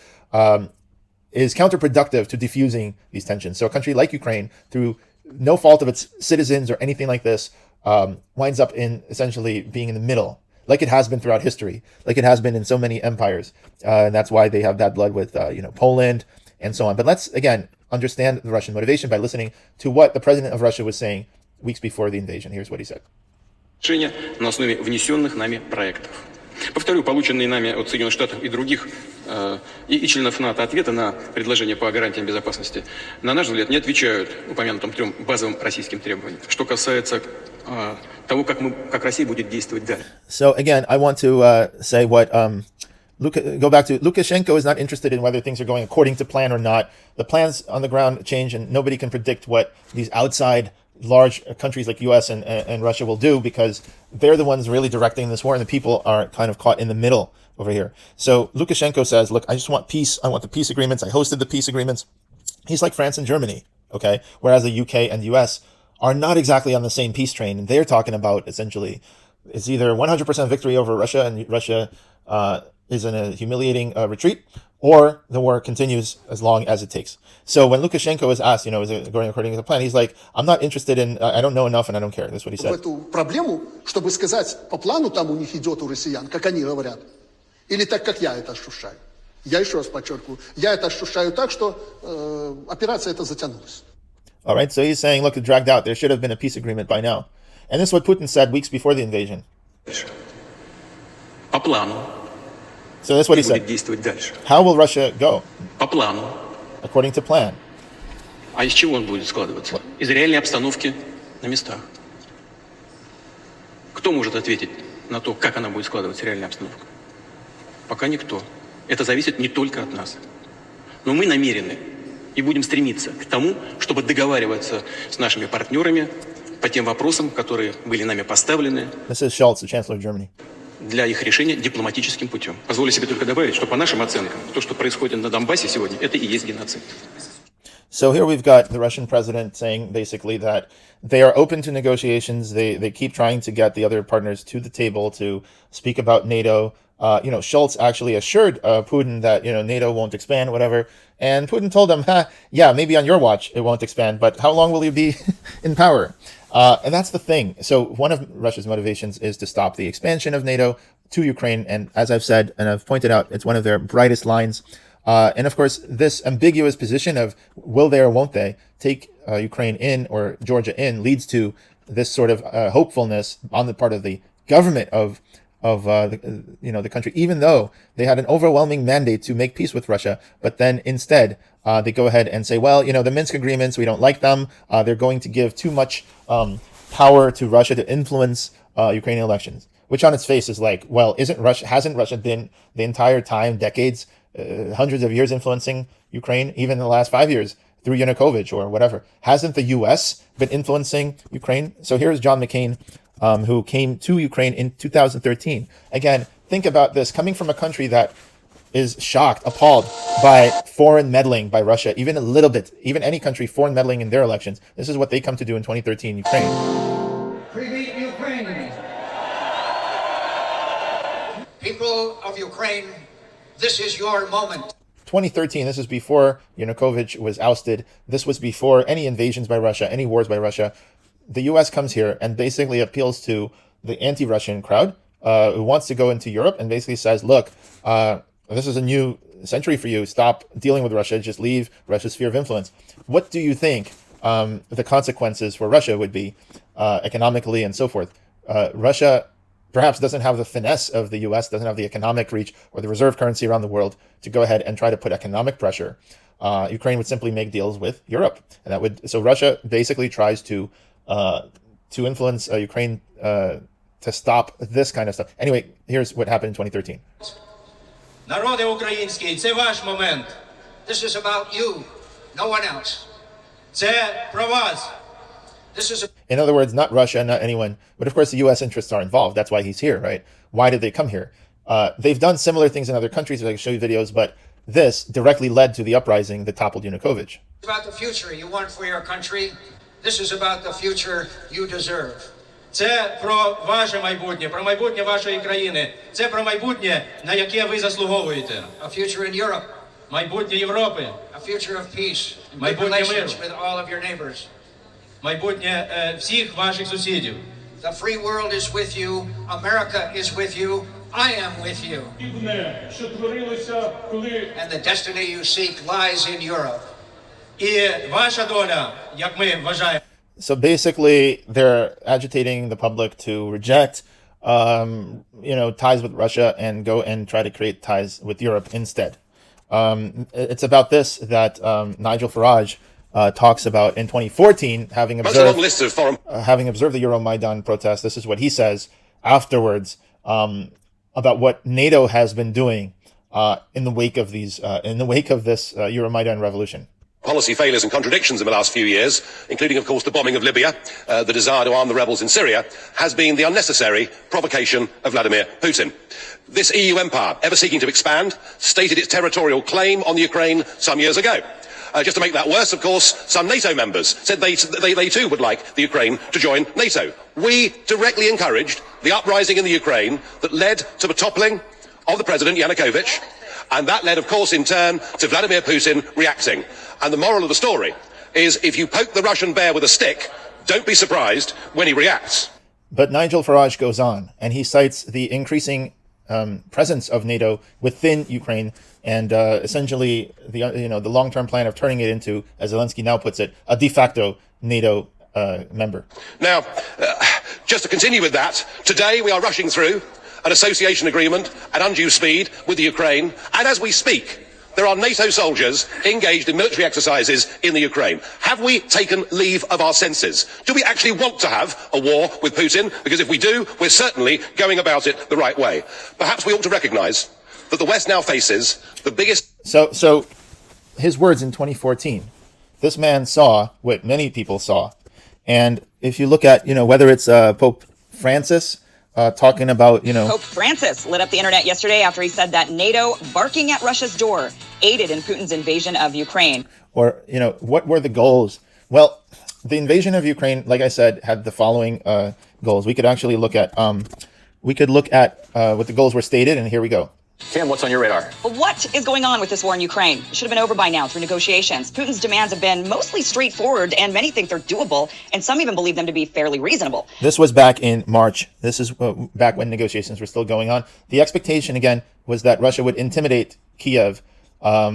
is counterproductive to diffusing these tensions. So a country like Ukraine, through no fault of its citizens or anything like this, winds up in essentially being in the middle, like it has been throughout history, like it has been in so many empires. And that's why they have bad blood with Poland and so on. But let's, again, understand the Russian motivation by listening to what the president of Russia was saying weeks before the invasion. Here's what he said. Решения на основе внесенных нами проектов. Повторю, полученные нами от Соединенных Штатов и других и членов НАТО ответы на предложения по гарантиям безопасности, на наш взгляд, не отвечают упомянутым 3 базовым российским требованиям. Что касается того, как Россия будет действовать дальше. So again, I want to say what go back to Lukashenko is not interested in whether things are going according to plan or not. The plans on the ground change, and nobody can predict what these outside large countries like US and Russia will do, because they're the ones really directing this war, and the people are kind of caught in the middle over here. So Lukashenko says, look, I just want peace. I want the peace agreements. I hosted the peace agreements. He's like France and Germany, okay? Whereas the UK and US are not exactly on the same peace train. And they're talking about, essentially, it's either 100% victory over Russia, and Russia is in a humiliating retreat, or the war continues as long as it takes. So when Lukashenko was asked, is it going according to the plan? He's like, I'm not interested in, I don't know enough and I don't care. That's what he said. Эту проблему, чтобы сказать, по плану там у них идет у россиян, как они говорят, или так, как я это ощущаю. Я еще раз подчеркиваю, я это ощущаю так, что операция эта затянулась. All right, so he's saying, look, it dragged out. There should have been a peace agreement by now. And this is what Putin said weeks before the invasion. По плану. So that's what he said. How will Russia go? По плану. According to plan. А из чего он будет складываться? Из реальной обстановки на местах. Кто может ответить на то, как она будет складываться, реальная обстановка? Пока никто. Это зависит не только от нас. Но мы намерены и будем стремиться к тому, чтобы договариваться с нашими партнерами по тем вопросам, которые были нами поставлены. This is Scholz, the Chancellor of Germany. Для их решения дипломатическим путем. Позволю себе только добавить, что по нашим оценкам, то, что происходит на Донбассе сегодня, это и есть геноцид. So here we've got the Russian president saying basically that they are open to negotiations. They keep trying to get the other partners to the table to speak about NATO. Scholz actually assured Putin that, NATO won't expand, whatever. And Putin told him, yeah, maybe on your watch it won't expand, but how long will you be in power? And that's the thing. So one of Russia's motivations is to stop the expansion of NATO to Ukraine. And as I've said, and I've pointed out, it's one of their brightest lines. And of course, this ambiguous position of will they or won't they take Ukraine in or Georgia in leads to this sort of hopefulness on the part of the government of the country, even though they had an overwhelming mandate to make peace with Russia. But then instead, they go ahead and say, well, the Minsk agreements, we don't like them. They're going to give too much power to Russia to influence Ukrainian elections, which on its face is like, well, hasn't Russia been the entire time, decades, hundreds of years influencing Ukraine, even in the last 5 years through Yanukovych or whatever? Hasn't the U.S. been influencing Ukraine? So here's John McCain, who came to Ukraine in 2013. Again, think about this, coming from a country that is shocked, appalled by foreign meddling by Russia, even a little bit, even any country foreign meddling in their elections. This is what they come to do in 2013 Ukraine. Привіт, Ukraine! People of Ukraine, this is your moment. 2013, this is before Yanukovych was ousted. This was before any invasions by Russia, any wars by Russia. The U.S. comes here and basically appeals to the anti-Russian crowd who wants to go into Europe and basically says, look, this is a new century for you. Stop dealing with Russia. Just leave Russia's sphere of influence. What do you think the consequences for Russia would be economically and so forth? Russia perhaps doesn't have the finesse of the U.S., doesn't have the economic reach or the reserve currency around the world to go ahead and try to put economic pressure. Ukraine would simply make deals with Europe. And so Russia basically tries to to influence Ukraine to stop this kind of stuff. Anyway, here's what happened in 2013. Народи український, це ваш момент. This is about you, no one else. Це про вас. This is In other words, not Russia, not anyone, but of course the U.S. interests are involved. That's why he's here, right? Why did they come here? They've done similar things in other countries. I can show you videos, but this directly led to the uprising that toppled Yanukovych. about the future you want for your country. This is about the future you deserve. Це про ваше майбутнє, про майбутнє вашої країни. Це про майбутнє, на яке ви заслуговуєте. A future in Europe. Майбутнє Європи. A future of peace. Майбутнє миру. With all of your neighbors. Майбутнє всіх ваших сусідів. The free world is with you. America is with you. I am with you. And the destiny you seek lies in Europe. І ваша доля, як ми вважаємо. So basically, they're agitating the public to reject, ties with Russia and go and try to create ties with Europe instead. It's about this that Nigel Farage talks about in 2014, having observed the Euromaidan protest. This is what he says afterwards about what NATO has been doing in the wake of this Euromaidan revolution. Policy failures and contradictions in the last few years, including, of course, the bombing of Libya, the desire to arm the rebels in Syria, has been the unnecessary provocation of Vladimir Putin. This EU empire, ever seeking to expand, stated its territorial claim on the Ukraine some years ago. Just to make that worse, of course, some NATO members said they too would like the Ukraine to join NATO. We directly encouraged the uprising in the Ukraine that led to the toppling of the president, Yanukovych, and that led, of course, in turn to Vladimir Putin reacting. And the moral of the story is if you poke the Russian bear with a stick, don't be surprised when he reacts. But Nigel Farage goes on, and he cites the increasing presence of NATO within Ukraine and essentially the long-term plan of turning it into, as Zelensky now puts it, a de facto NATO member. Now, just to continue with that, today we are rushing through an association agreement at undue speed with the Ukraine, and as we speak, there are NATO soldiers engaged in military exercises in the Ukraine. Have we taken leave of our senses? Do we actually want to have a war with Putin? Because if we do, we're certainly going about it the right way. Perhaps we ought to recognize that the West now faces the biggest... So his words in 2014, this man saw what many people saw. And if you look at, whether it's Pope Francis talking about, Pope Francis lit up the internet yesterday after he said that NATO barking at Russia's door aided in Putin's invasion of Ukraine. Or, what were the goals? Well, the invasion of Ukraine, like I said, had the following goals. We could actually look at, what the goals were stated, and here we go. Kim, what's on your radar? But what is going on with this war in Ukraine? It should have been over by now through negotiations. Putin's demands have been mostly straightforward, and many think they're doable, and some even believe them to be fairly reasonable. This was back in March. This is back when negotiations were still going on. The expectation, again, was that Russia would intimidate Kiev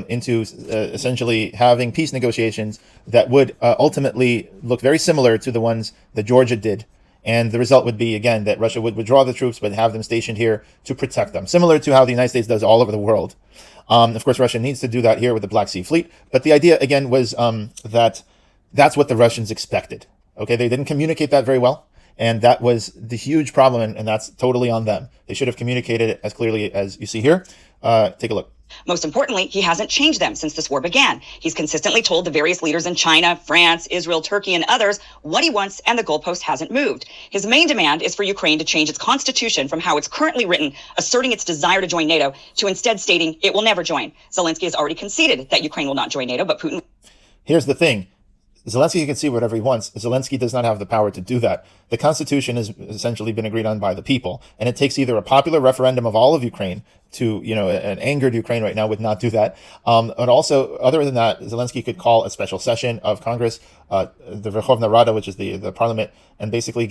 into essentially having peace negotiations that would ultimately look very similar to the ones that Georgia did. And the result would be, again, that Russia would withdraw the troops, but have them stationed here to protect them, similar to how the United States does all over the world. Of course, Russia needs to do that here with the Black Sea Fleet. But the idea, again, was that that's what the Russians expected. Okay, they didn't communicate that very well. And that was the huge problem, and that's totally on them. They should have communicated it as clearly as you see here. Take a look. Most importantly, he hasn't changed them since this war began. He's consistently told the various leaders in China, France, Israel, Turkey, and others what he wants, and the goalpost hasn't moved. His main demand is for Ukraine to change its constitution from how it's currently written, asserting its desire to join NATO, to instead stating it will never join. Zelensky has already conceded that Ukraine will not join NATO, but Putin... Here's the thing. Zelensky can see whatever he wants. Zelensky does not have the power to do that. The Constitution has essentially been agreed on by the people, and it takes either a popular referendum of all of Ukraine to, an angered Ukraine right now would not do that. And also, other than that, Zelensky could call a special session of Congress, the Verkhovna Rada, which is the parliament, and basically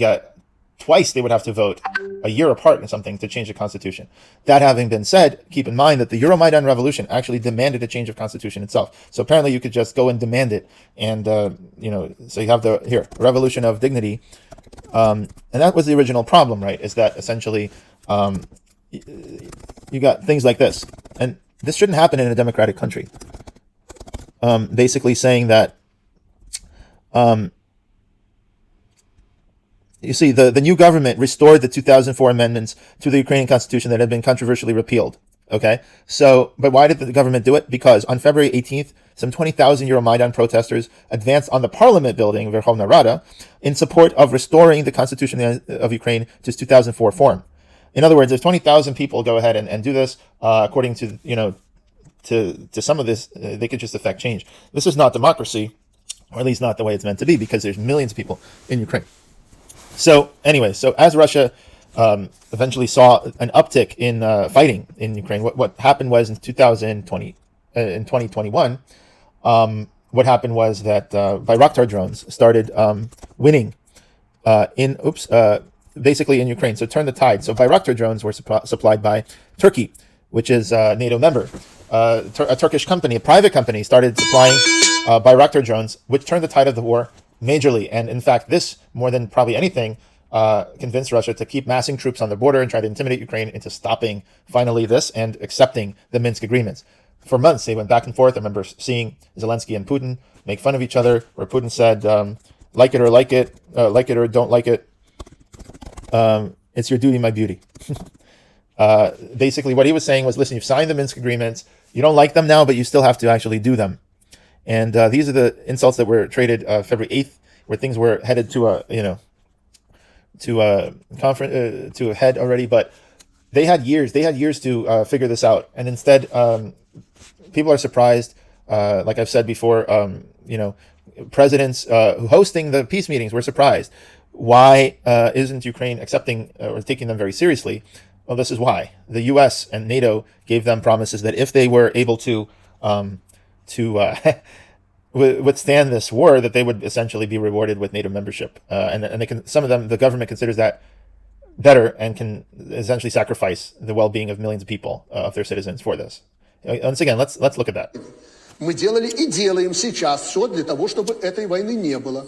twice they would have to vote a year apart or something to change the constitution. That having been said, keep in mind that the Euromaidan revolution actually demanded a change of constitution itself. So apparently you could just go and demand it. And, so you have revolution of dignity. And that was the original problem, right? Is that essentially, you got things like this. And this shouldn't happen in a democratic country. Basically saying that, you see, the new government restored the 2004 amendments to the Ukrainian constitution that had been controversially repealed. Okay, so, but why did the government do it? Because on February 18th, some 20,000 Euromaidan protesters advanced on the parliament building, Verkhovna Rada, in support of restoring the constitution of Ukraine to its 2004 form. In other words, if 20,000 people go ahead and do this, according to, to some of this, they could just affect change. This is not democracy, or at least not the way it's meant to be, because there's millions of people in Ukraine. So anyway, so as Russia eventually saw an uptick in fighting in Ukraine, what happened was in 2021, what happened was that Bayraktar drones started winning basically in Ukraine. So it turned the tide. So Bayraktar drones were supplied by Turkey, which is a NATO member. A Turkish company, a private company, started supplying Bayraktar drones, which turned the tide of the war majorly. And in fact, this, more than probably anything, convinced Russia to keep massing troops on the border and try to intimidate Ukraine into stopping finally this and accepting the Minsk agreements. For months, they went back and forth. I remember seeing Zelensky and Putin make fun of each other, where Putin said, like it or don't like it, it's your duty, my beauty. Basically, what he was saying was, listen, you've signed the Minsk agreements. You don't like them now, but you still have to actually do them. And these are the insults that were traded February 8th, where things were headed to a conference, to a head already. But they had years to figure this out. And instead, people are surprised. Like I've said before, presidents hosting the peace meetings were surprised. Why isn't Ukraine accepting or taking them very seriously? Well, this is why. The U.S. and NATO gave them promises that if they were able to withstand this war, that they would essentially be rewarded with NATO membership. And they can, some of them, the government considers that better and can essentially sacrifice the well-being of millions of people, of their citizens, for this. Once again, let's look at that. Мы делали и делаем сейчас все для того, чтобы этой войны не было.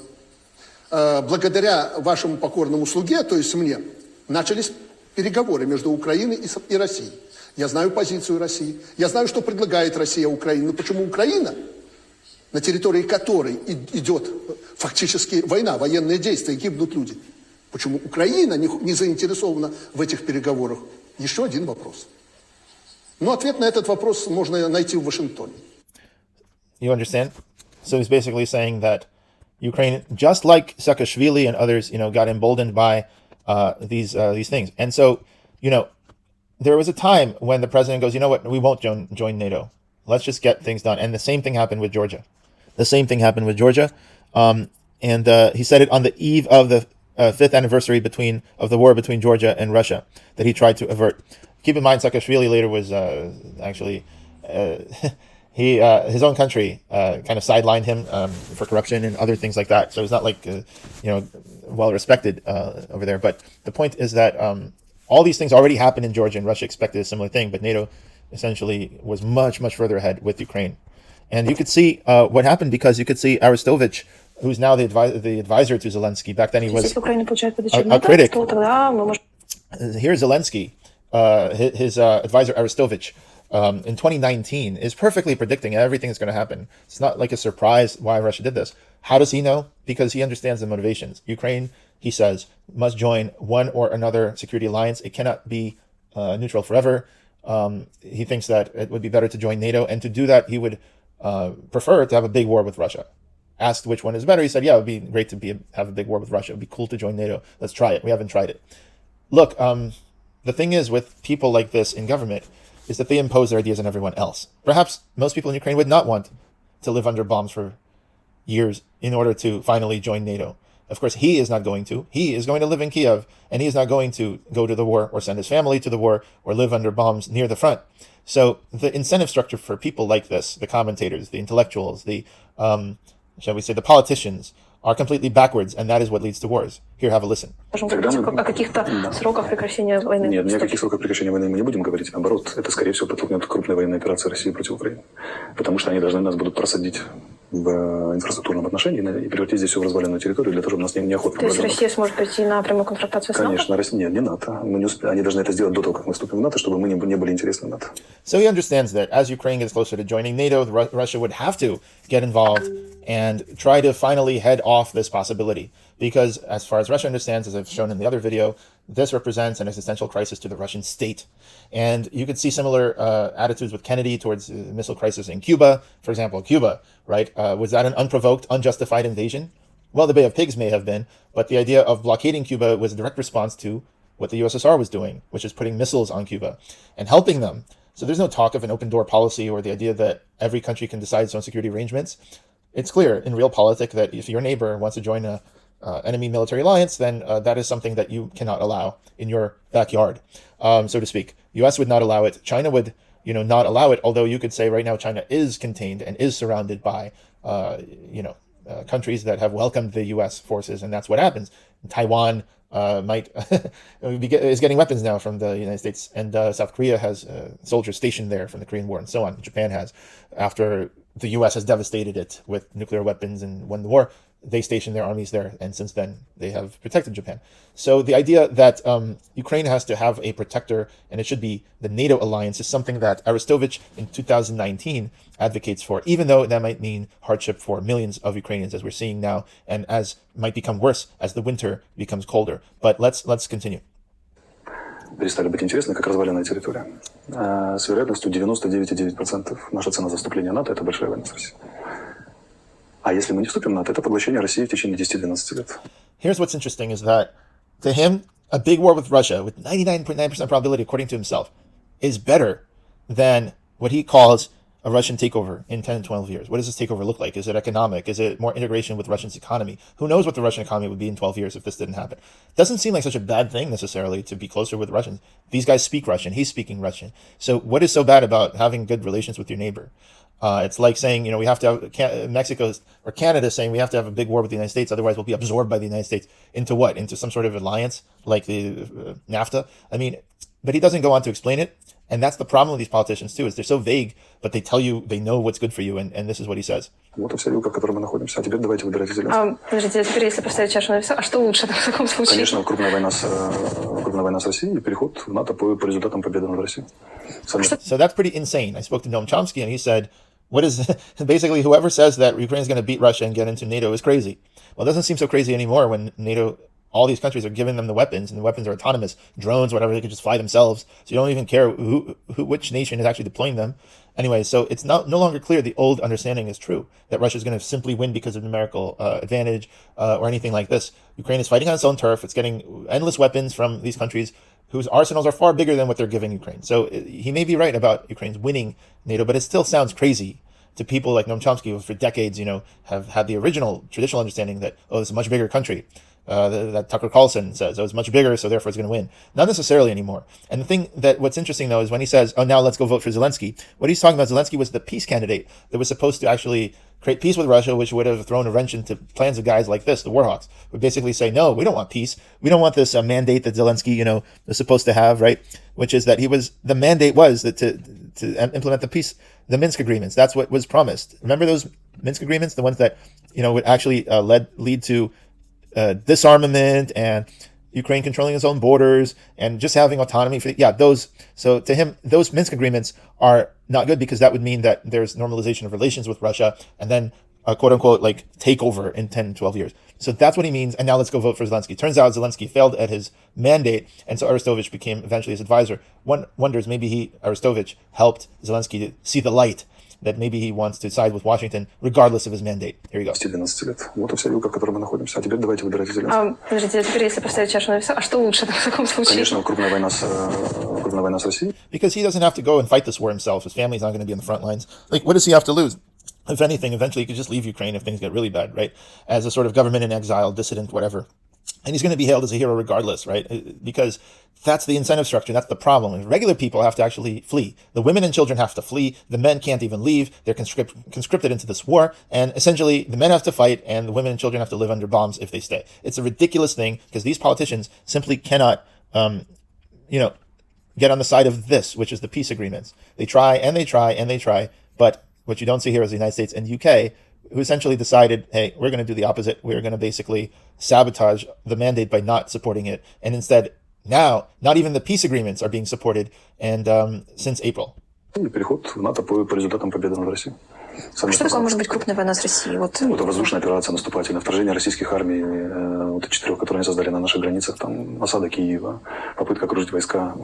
Благодаря вашему покорному слуге, то есть мне, начались переговоры между Украиной и Россией. Я знаю позицию России. Я знаю, что предлагает Россия Украине. Но почему Украина, на территории которой идет фактически война, военные действия, гибнут люди, почему Украина не заинтересована в этих переговорах? Еще один вопрос. Но ответ на этот вопрос можно найти в Вашингтоне. You understand? So he's basically saying that Ukraine, just like Saakashvili and others, got emboldened by these things. And so, there was a time when the president goes, you know what, we won't join NATO. Let's just get things done. And the same thing happened with Georgia. And he said it on the eve of the 5th anniversary of the war between Georgia and Russia that he tried to avert. Keep in mind, Saakashvili later was actually... his own country kind of sidelined him for corruption and other things like that. So it's not like, well respected over there. But the point is that all these things already happened in Georgia, and Russia expected a similar thing. But NATO essentially was much, much further ahead with Ukraine. And you could see what happened, because you could see Arestovich, who's now the advisor to Zelensky. Back then he was a critic. Here's Zelensky, his advisor Arestovich, in 2019 is perfectly predicting everything that's going to happen. It's not like a surprise why Russia did this. How does he know? Because he understands the motivations. Ukraine, he says, must join one or another security alliance. It cannot be neutral forever. He thinks that it would be better to join NATO, and to do that, he would prefer to have a big war with Russia. Asked which one is better, he said, yeah, it would be great to have a big war with Russia. It would be cool to join NATO. Let's try it. We haven't tried it. Look, the thing is with people like this in government is that they impose their ideas on everyone else. Perhaps most people in Ukraine would not want to live under bombs for years in order to finally join NATO. Of course, he is not going to. He is going to live in Kiev, and he is not going to go to the war or send his family to the war or live under bombs near the front. So the incentive structure for people like this, the commentators, the intellectuals, the, shall we say, the politicians, are completely backwards, and that is what leads to wars. Here, have a listen. О каких-то сроках прекращения войны? Нет, ни о каких сроках прекращения войны мы не будем говорить. Наоборот, это, скорее всего, подтолкнет крупные военные операции России против Украины. Потому что они должны нас будут просадить в инфраструктурном отношении и превратить здесь все в разваленную территорию для того, чтобы нас неохотно... То есть Россия сможет пойти на прямую конфронтацию с НАТО? Конечно, Россия... Нет, не НАТО. Мы не успеем. Они должны это сделать до того, как мы вступим в НАТО, чтобы мы не были интересны НАТО. So he understands that as Ukraine gets closer to joining NATO, Russia would have to get involved and try to finally head off this possibility. Because as far as Russia understands, as I've shown in the other video, this represents an existential crisis to the Russian state. And you could see similar attitudes with Kennedy towards the missile crisis in Cuba. For example, Cuba, right? Was that an unprovoked, unjustified invasion? Well, the Bay of Pigs may have been, but the idea of blockading Cuba was a direct response to what the USSR was doing, which is putting missiles on Cuba and helping them. So there's no talk of an open door policy or the idea that every country can decide its own security arrangements. It's clear in realpolitik that if your neighbor wants to join a enemy military alliance, then that is something that you cannot allow in your backyard, so to speak. U.S. would not allow it. China would, not allow it. Although you could say right now China is contained and is surrounded by, countries that have welcomed the U.S. forces, and that's what happens. Taiwan is getting weapons now from the United States, and South Korea has soldiers stationed there from the Korean War, and so on. Japan has, after the U.S. has devastated it with nuclear weapons and won the war, they stationed their armies there, and since then they have protected Japan. So the idea that Ukraine has to have a protector, and it should be the NATO alliance, is something that Arestovich in 2019 advocates for, even though that might mean hardship for millions of Ukrainians, as we're seeing now, and as might become worse as the winter becomes colder. But let's continue. Перестали быть интересны, как разваленная территория. С вероятностью 99,9% наша цена за вступление в НАТО – это большая война с Россией. А если мы не вступим в НАТО, это поглощение России в течение 10-12 лет. Here's what's interesting is that, to him, a big war with Russia, with 99.9% probability, according to himself, is better than what he calls a Russian takeover in 10, 12 years. What does this takeover look like? Is it economic? Is it more integration with Russia's economy? Who knows what the Russian economy would be in 12 years if this didn't happen? Doesn't seem like such a bad thing necessarily to be closer with Russians. These guys speak Russian. He's speaking Russian. So what is so bad about having good relations with your neighbor? It's like saying, we have to have Mexico or Canada saying we have to have a big war with the United States, otherwise we'll be absorbed by the United States into what? Into some sort of alliance like the NAFTA? But he doesn't go on to explain it. And that's the problem with these politicians too, is they're so vague, but they tell you they know what's good for you, and this is what he says. Вот и вся вилка, в которой мы находимся. А теперь давайте выбирайте Зеленского. Подождите, теперь если поставить чашу на весах, а что лучше в таком случае? Конечно, крупная война с Россией и переход в НАТО по результатам победы над Россией. So that's pretty insane. I spoke to Noam Chomsky, and he said, basically whoever says that Ukraine is going to beat Russia and get into NATO is crazy. Well, it doesn't seem so crazy anymore when NATO, all these countries are giving them the weapons, and the weapons are autonomous, drones, whatever, they can just fly themselves. So you don't even care which nation is actually deploying them. Anyway, so it's no longer clear the old understanding is true, that Russia is going to simply win because of numerical advantage or anything like this. Ukraine is fighting on its own turf. It's getting endless weapons from these countries whose arsenals are far bigger than what they're giving Ukraine. So he may be right about Ukraine's winning NATO, but it still sounds crazy to people like Noam Chomsky, who for decades, have had the original traditional understanding that, it's a much bigger country. That Tucker Carlson says, it's much bigger, so therefore it's going to win. Not necessarily anymore. And what's interesting though is when he says, now let's go vote for Zelensky, what he's talking about, Zelensky was the peace candidate that was supposed to actually create peace with Russia, which would have thrown a wrench into plans of guys like this, the Warhawks, would basically say, no, we don't want peace. We don't want this mandate that Zelensky, was supposed to have, right? Which is that the mandate was that to implement the peace, the Minsk agreements. That's what was promised. Remember those Minsk agreements, the ones that, would actually lead to disarmament and Ukraine controlling its own borders and just having autonomy those. So to him, those Minsk agreements are not good because that would mean that there's normalization of relations with Russia and then a quote unquote takeover in 10, 12 years. So that's what he means. And now let's go vote for Zelensky. Turns out Zelensky failed at his mandate. And so Arestovich became eventually his advisor. One wonders maybe Arestovich helped Zelensky to see the light, that maybe he wants to side with Washington regardless of his mandate. Here you go. 12 лет. Вот и вся вилка, в которой мы находимся. А теперь давайте выбирайте Зеленского. Подождите, теперь если поставить чашу на весах, а что лучше в таком случае? Конечно, крупная война с Россией. Because he doesn't have to go and fight this war himself. His family's not going to be on the front lines. What does he have to lose? If anything, eventually he could just leave Ukraine if things get really bad, right? As a sort of government in exile, dissident, whatever. And he's going to be hailed as a hero regardless, right? Because that's the incentive structure. That's the problem. Regular people have to actually flee. The women and children have to flee. The men can't even leave. They're conscripted into this war. And essentially, the men have to fight, and the women and children have to live under bombs if they stay. It's a ridiculous thing because these politicians simply cannot, get on the side of this, which is the peace agreements. They try and they try and they try, but what you don't see here is the United States and UK, who essentially decided, hey, we're going to do the opposite. We're going to basically sabotage the mandate by not supporting it. And instead, now, not even the peace agreements are being supported, and since April. И переход в НАТО по результатам победы над Россией. Что такое может быть крупная война с Россией? Вот. Это воздушная операция наступательная, вторжение российских армий, вот 4, которые они создали на наших границах, там осада Киева, попытка окружить войска,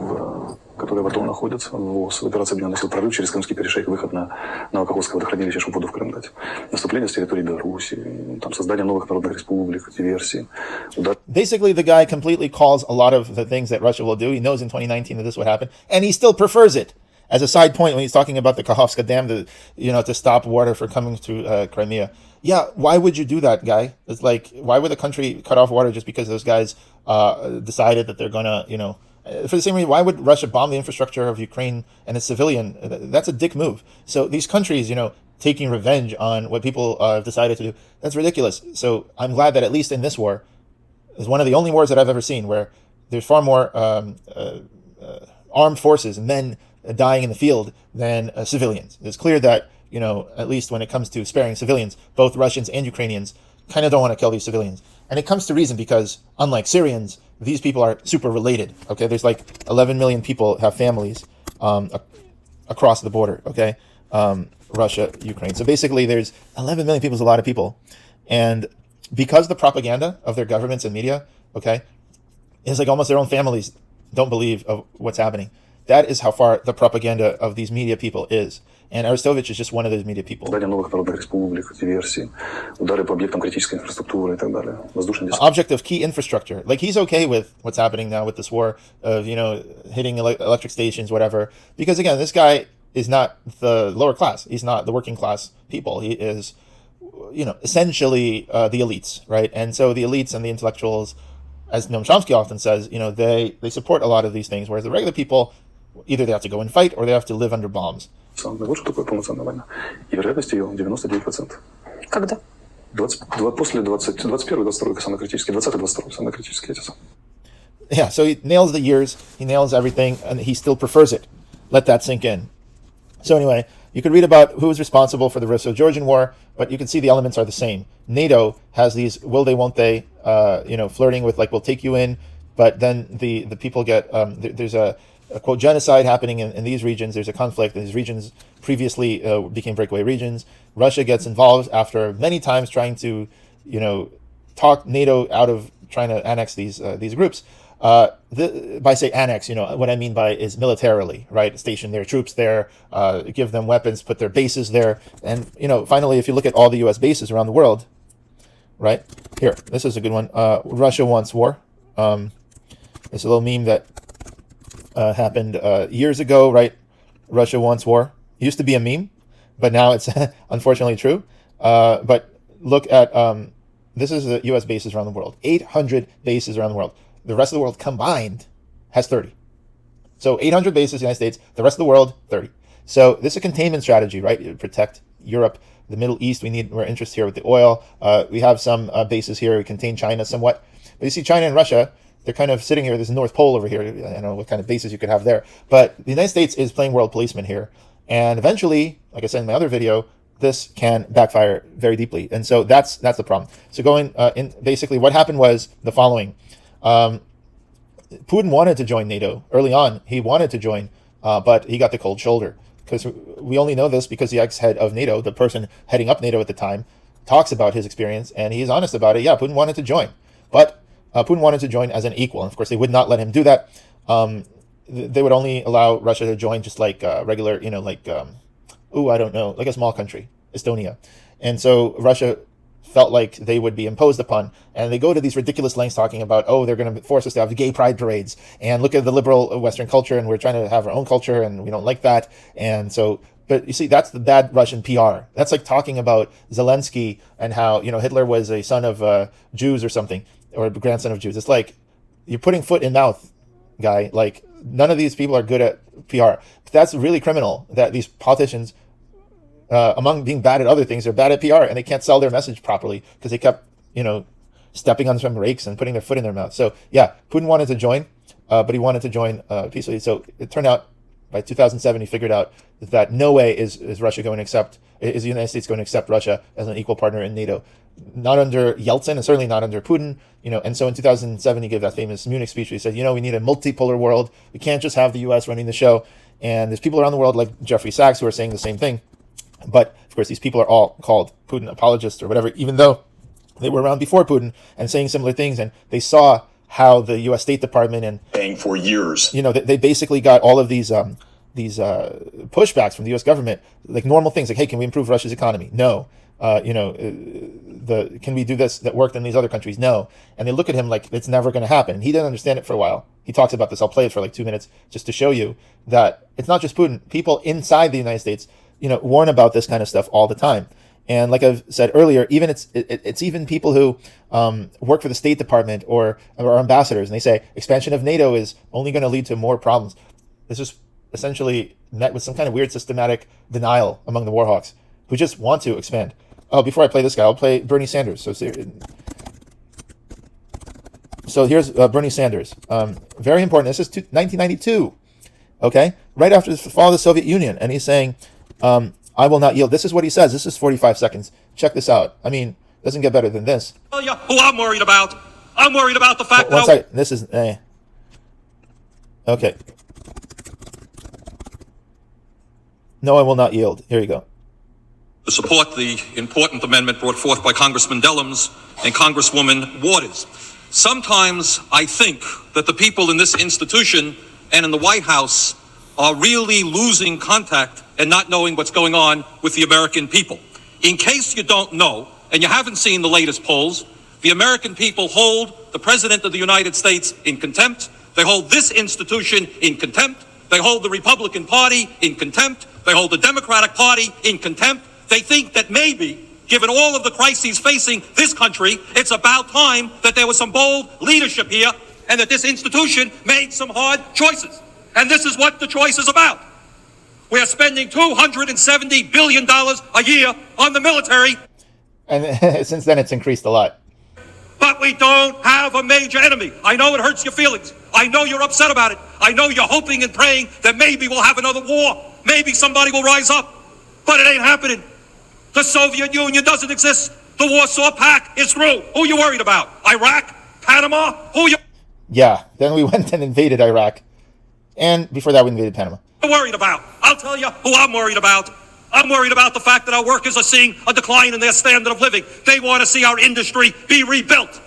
которые в АТО находятся, ВОЗ, операция объединенных сил, прорыв через Крымский перешейк, выход на Новокаховское водохранилище, чтобы воду в Крым дать, наступление с территории Беларуси, там создание новых народных республик, диверсии. Basically, the guy completely calls a lot of the things that Russia will do. He knows in 2019 that this would happen, and he still prefers it. As a side point, when he's talking about the Kakhovska Dam, to stop water from coming through Crimea. Yeah, why would you do that, guy? It's like, why would the country cut off water just because those guys decided that they're gonna, for the same reason, why would Russia bomb the infrastructure of Ukraine and its civilian? That's a dick move. So these countries, taking revenge on what people decided to do, that's ridiculous. So I'm glad that at least in this war, it's one of the only wars that I've ever seen where there's far more armed forces and men dying in the field than civilians. It's clear that, at least when it comes to sparing civilians, both Russians and Ukrainians kind of don't want to kill these civilians. And it comes to reason because, unlike Syrians, these people are super related. Okay, there's like 11 million people have families across the border. Okay, Russia, Ukraine. So basically, there's 11 million people is a lot of people, and because the propaganda of their governments and media, okay, is like almost their own families don't believe of what's happening. That is how far the propaganda of these media people is. And Arestovich is just one of those media people. Object of key infrastructure. Like, he's okay with what's happening now with this war of, hitting electric stations, whatever. Because, again, this guy is not the lower class. He's not the working class people. He is, essentially the elites, right? And so the elites and the intellectuals, as Noam Chomsky often says, they support a lot of these things, whereas the regular people, either they have to go and fight or they have to live under bombs. Вот что такое полноценная война. И вероятность ее 99%. Когда? После 21-22 самый критический, 20-22 самый критический эти самые. Yeah, so he nails the years, he nails everything, and he still prefers it. Let that sink in. So anyway, you could read about who was responsible for the Russo-Georgian War, but you can see the elements are the same. NATO has these will they, won't they, flirting with like, we'll take you in, but then the people get, there's a quote, genocide happening in these regions. There's a conflict. These regions previously became breakaway regions. Russia gets involved after many times trying to, talk NATO out of trying to annex these groups. By say annex, what I mean by is militarily, right? Station their troops there, give them weapons, put their bases there. And, finally, if you look at all the U.S. bases around the world, right? Here, this is a good one. Russia wants war. It's a little meme that happened years ago, right? Russia wants war. It used to be a meme, but now it's unfortunately true. But look at, this is the U.S. bases around the world. 800 bases around the world. The rest of the world combined has 30. So 800 bases in the United States, the rest of the world, 30. So this is a containment strategy, right? To protect Europe, the Middle East. We're interested here with the oil. We have some bases here. We contain China somewhat. But you see China and Russia, they're kind of sitting here. There's a North Pole over here. I don't know what kind of bases you could have there. But the United States is playing world policeman here. And eventually, like I said in my other video, this can backfire very deeply. And so that's the problem. So going in, basically what happened was the following. Putin wanted to join NATO early on. He wanted to join, but he got the cold shoulder. Because we only know this because the ex-head of NATO, the person heading up NATO at the time, talks about his experience, and he's honest about it. Yeah, Putin wanted to join. But Putin wanted to join as an equal. And of course, they would not let him do that. They would only allow Russia to join just like regular, like a small country, Estonia. And so Russia felt like they would be imposed upon. And they go to these ridiculous lengths talking about, they're going to force us to have gay pride parades. And look at the liberal Western culture, and we're trying to have our own culture, and we don't like that. And so, but you see, that's the bad Russian PR. That's like talking about Zelensky and how, Hitler was a son of Jews or something, or a grandson of Jews. It's like you're putting foot in mouth, guy. Like, none of these people are good at PR. But that's really criminal that these politicians, among being bad at other things, they're bad at PR, and they can't sell their message properly because they kept, stepping on some rakes and putting their foot in their mouth. So yeah, Putin wanted to join, but he wanted to join peacefully. So it turned out by 2007, he figured out that no way is Russia going to accept, is the United States going to accept Russia as an equal partner in NATO. Not under Yeltsin, and certainly not under Putin, and so in 2007, he gave that famous Munich speech where he said, we need a multipolar world. We can't just have the U.S. running the show. And there's people around the world like Jeffrey Sachs who are saying the same thing. But of course, these people are all called Putin apologists or whatever, even though they were around before Putin and saying similar things, and they saw how the U.S. State Department and paying for years. They basically got all of these pushbacks from the U.S. government, like normal things, like, hey, can we improve Russia's economy? No. Can we do this that worked in these other countries? No. And they look at him like it's never going to happen. He didn't understand it for a while. He talks about this. I'll play it for like 2 minutes just to show you that it's not just Putin. People inside the United States, warn about this kind of stuff all the time. And like I've said earlier, even it's even people who work for the State Department or ambassadors, and they say expansion of NATO is only going to lead to more problems. This is essentially met with some kind of weird systematic denial among the warhawks who just want to expand. Oh, before I play this guy, I'll play Bernie Sanders. So here's Bernie Sanders. Very important. This is 1992. Okay, right after the fall of the Soviet Union, and he's saying, I will not yield. This is what he says. This is 45 seconds. Check this out. I mean, doesn't get better than this. Who I'm worried about. I'm worried about the fact that... This is... Okay. No, I will not yield. Here you go. To support the important amendment brought forth by Congressman Dellums and Congresswoman Waters. Sometimes I think that the people in this institution and in the White House are really losing contact and not knowing what's going on with the American people. In case you don't know, and you haven't seen the latest polls, the American people hold the President of the United States in contempt. They hold this institution in contempt. They hold the Republican Party in contempt. They hold the Democratic Party in contempt. They think that maybe, given all of the crises facing this country, it's about time that there was some bold leadership here and that this institution made some hard choices. And this is what the choice is about. We are spending $270 billion a year on the military. And since then, it's increased a lot. But we don't have a major enemy. I know it hurts your feelings. I know you're upset about it. I know you're hoping and praying that maybe we'll have another war. Maybe somebody will rise up. But it ain't happening. The Soviet Union doesn't exist. The Warsaw Pact is through. Who you worried about? Iraq? Panama? Who you... Yeah, then we went and invaded Iraq. And before that, we invaded Panama. Worried about? I'll tell you who I'm worried about. I'm worried about the fact that our workers are seeing a decline in their standard of living. They want to see our industry be rebuilt.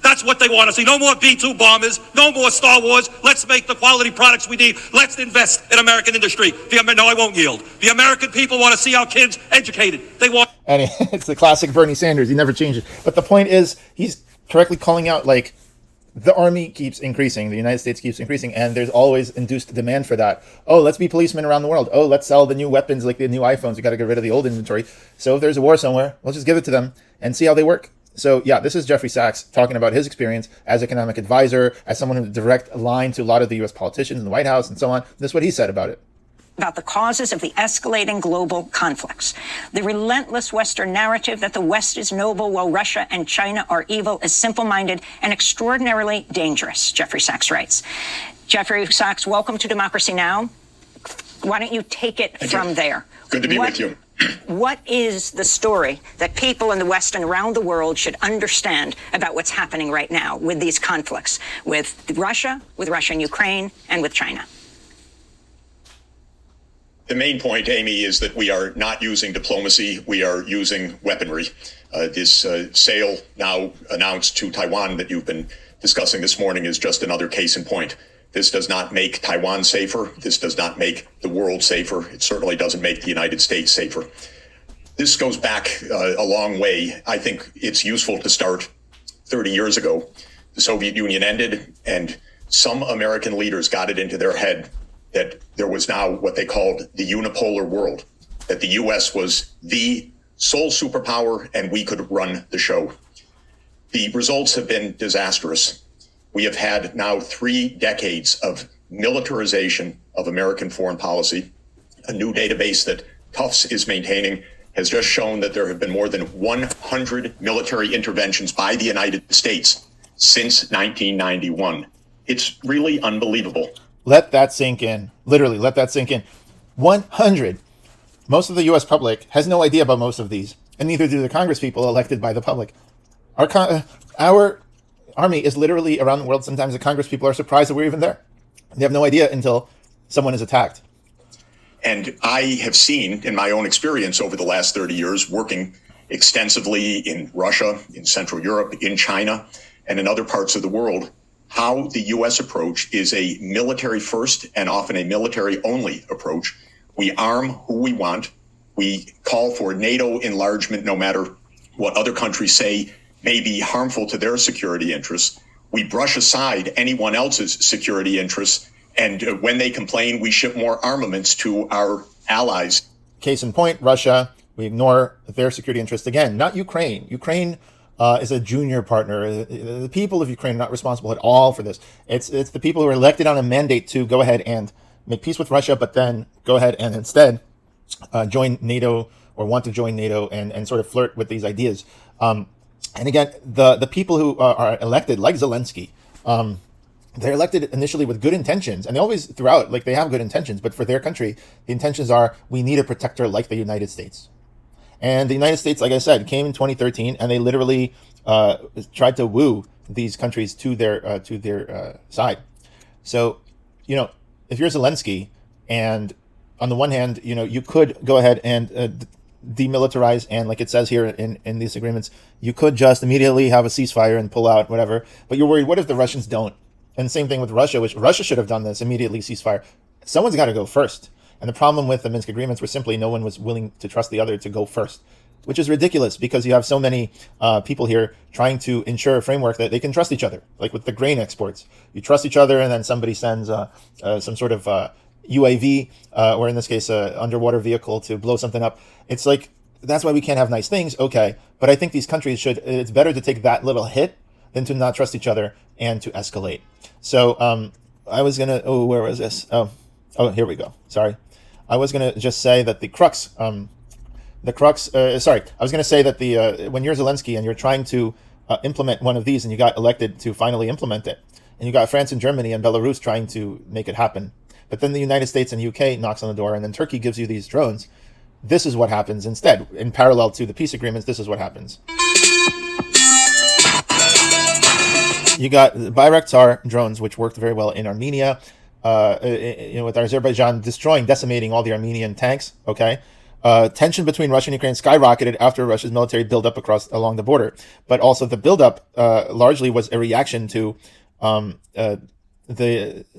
That's what they want to see. No more B-2 bombers, no more Star Wars. Let's make the quality products we need. Let's invest in American industry. No, I won't yield. The American people want to see our kids educated. They want... And it's the classic Bernie Sanders. He never changes. But the point is, he's correctly calling out, like, the army keeps increasing, the United States keeps increasing, and there's always induced demand for that. Oh, let's be policemen around the world. Oh, let's sell the new weapons, like the new iPhones. We got to get rid of the old inventory. So if there's a war somewhere, we'll just give it to them and see how they work. So yeah, this is Jeffrey Sachs talking about his experience as economic advisor, as someone in a direct line to a lot of the U.S. politicians in the White House and so on. This is what he said about it. About the causes of the escalating global conflicts. The relentless Western narrative that the West is noble while Russia and China are evil is simple-minded and extraordinarily dangerous, Jeffrey Sachs writes. Jeffrey Sachs, welcome to Democracy Now! Why don't you take it from there? Good to be with you. What is the story that people in the West and around the world should understand about what's happening right now with these conflicts, with Russia and Ukraine, and with China? The main point, Amy, is that we are not using diplomacy. We are using weaponry. This sale now announced to Taiwan that you've been discussing this morning is just another case in point. This does not make Taiwan safer. This does not make the world safer. It certainly doesn't make the United States safer. This goes back a long way. I think it's useful to start 30 years ago. The Soviet Union ended, and some American leaders got it into their head that there was now what they called the unipolar world, that the U.S. was the sole superpower and we could run the show. The results have been disastrous. We have had now 3 decades of militarization of American foreign policy. A new database that Tufts is maintaining has just shown that there have been more than 100 military interventions by the United States since 1991. It's really unbelievable. Let that sink in. Literally, let that sink in. 100. Most of the U.S. public has no idea about most of these, and neither do the Congress people elected by the public. Our army is literally around the world. Sometimes the Congress people are surprised that we're even there. They have no idea until someone is attacked. And I have seen in my own experience over the last 30 years, working extensively in Russia, in Central Europe, in China, and in other parts of the world, how the U.S. approach is a military first and often a military only approach. We arm who we want. We call for NATO enlargement no matter what other countries say may be harmful to their security interests. We brush aside anyone else's security interests. And when they complain, we ship more armaments to our allies. Case in point, Russia. We ignore their security interests again, not Ukraine. Ukraine is a junior partner. The people of Ukraine are not responsible at all for this. It's the people who are elected on a mandate to go ahead and make peace with Russia, but then go ahead and instead join NATO or want to join NATO and sort of flirt with these ideas. And again, the people who are elected, like Zelensky, they're elected initially with good intentions, and they always throughout, like, they have good intentions, but for their country, the intentions are, we need a protector like the United States. And the United States, like I said, came in 2013, and they literally tried to woo these countries to their side. So, if you're Zelensky, and on the one hand, you could go ahead and demilitarize, and like it says here in these agreements, you could just immediately have a ceasefire and pull out, whatever. But you're worried, what if the Russians don't? And same thing with Russia, which Russia should have done this, immediately ceasefire. Someone's got to go first. And the problem with the Minsk agreements was simply no one was willing to trust the other to go first, which is ridiculous because you have so many people here trying to ensure a framework that they can trust each other. Like with the grain exports, you trust each other, and then somebody sends some sort of UAV, or in this case, underwater vehicle to blow something up. It's like, that's why we can't have nice things. Okay. But I think these countries it's better to take that little hit than to not trust each other and to escalate. So I was going to, where was this? Oh, here we go. Sorry. I was going to just say that I was going to say that when you're Zelensky and you're trying to implement one of these and you got elected to finally implement it, and you got France and Germany and Belarus trying to make it happen, but then the United States and UK knocks on the door, and then Turkey gives you these drones, this is what happens instead. In parallel to the peace agreements, this is what happens. You got Bayraktar drones, which worked very well in Armenia, with Azerbaijan decimating all the Armenian tanks. Okay, tension between Russia and Ukraine skyrocketed after Russia's military buildup along the border, but also the buildup largely was a reaction to the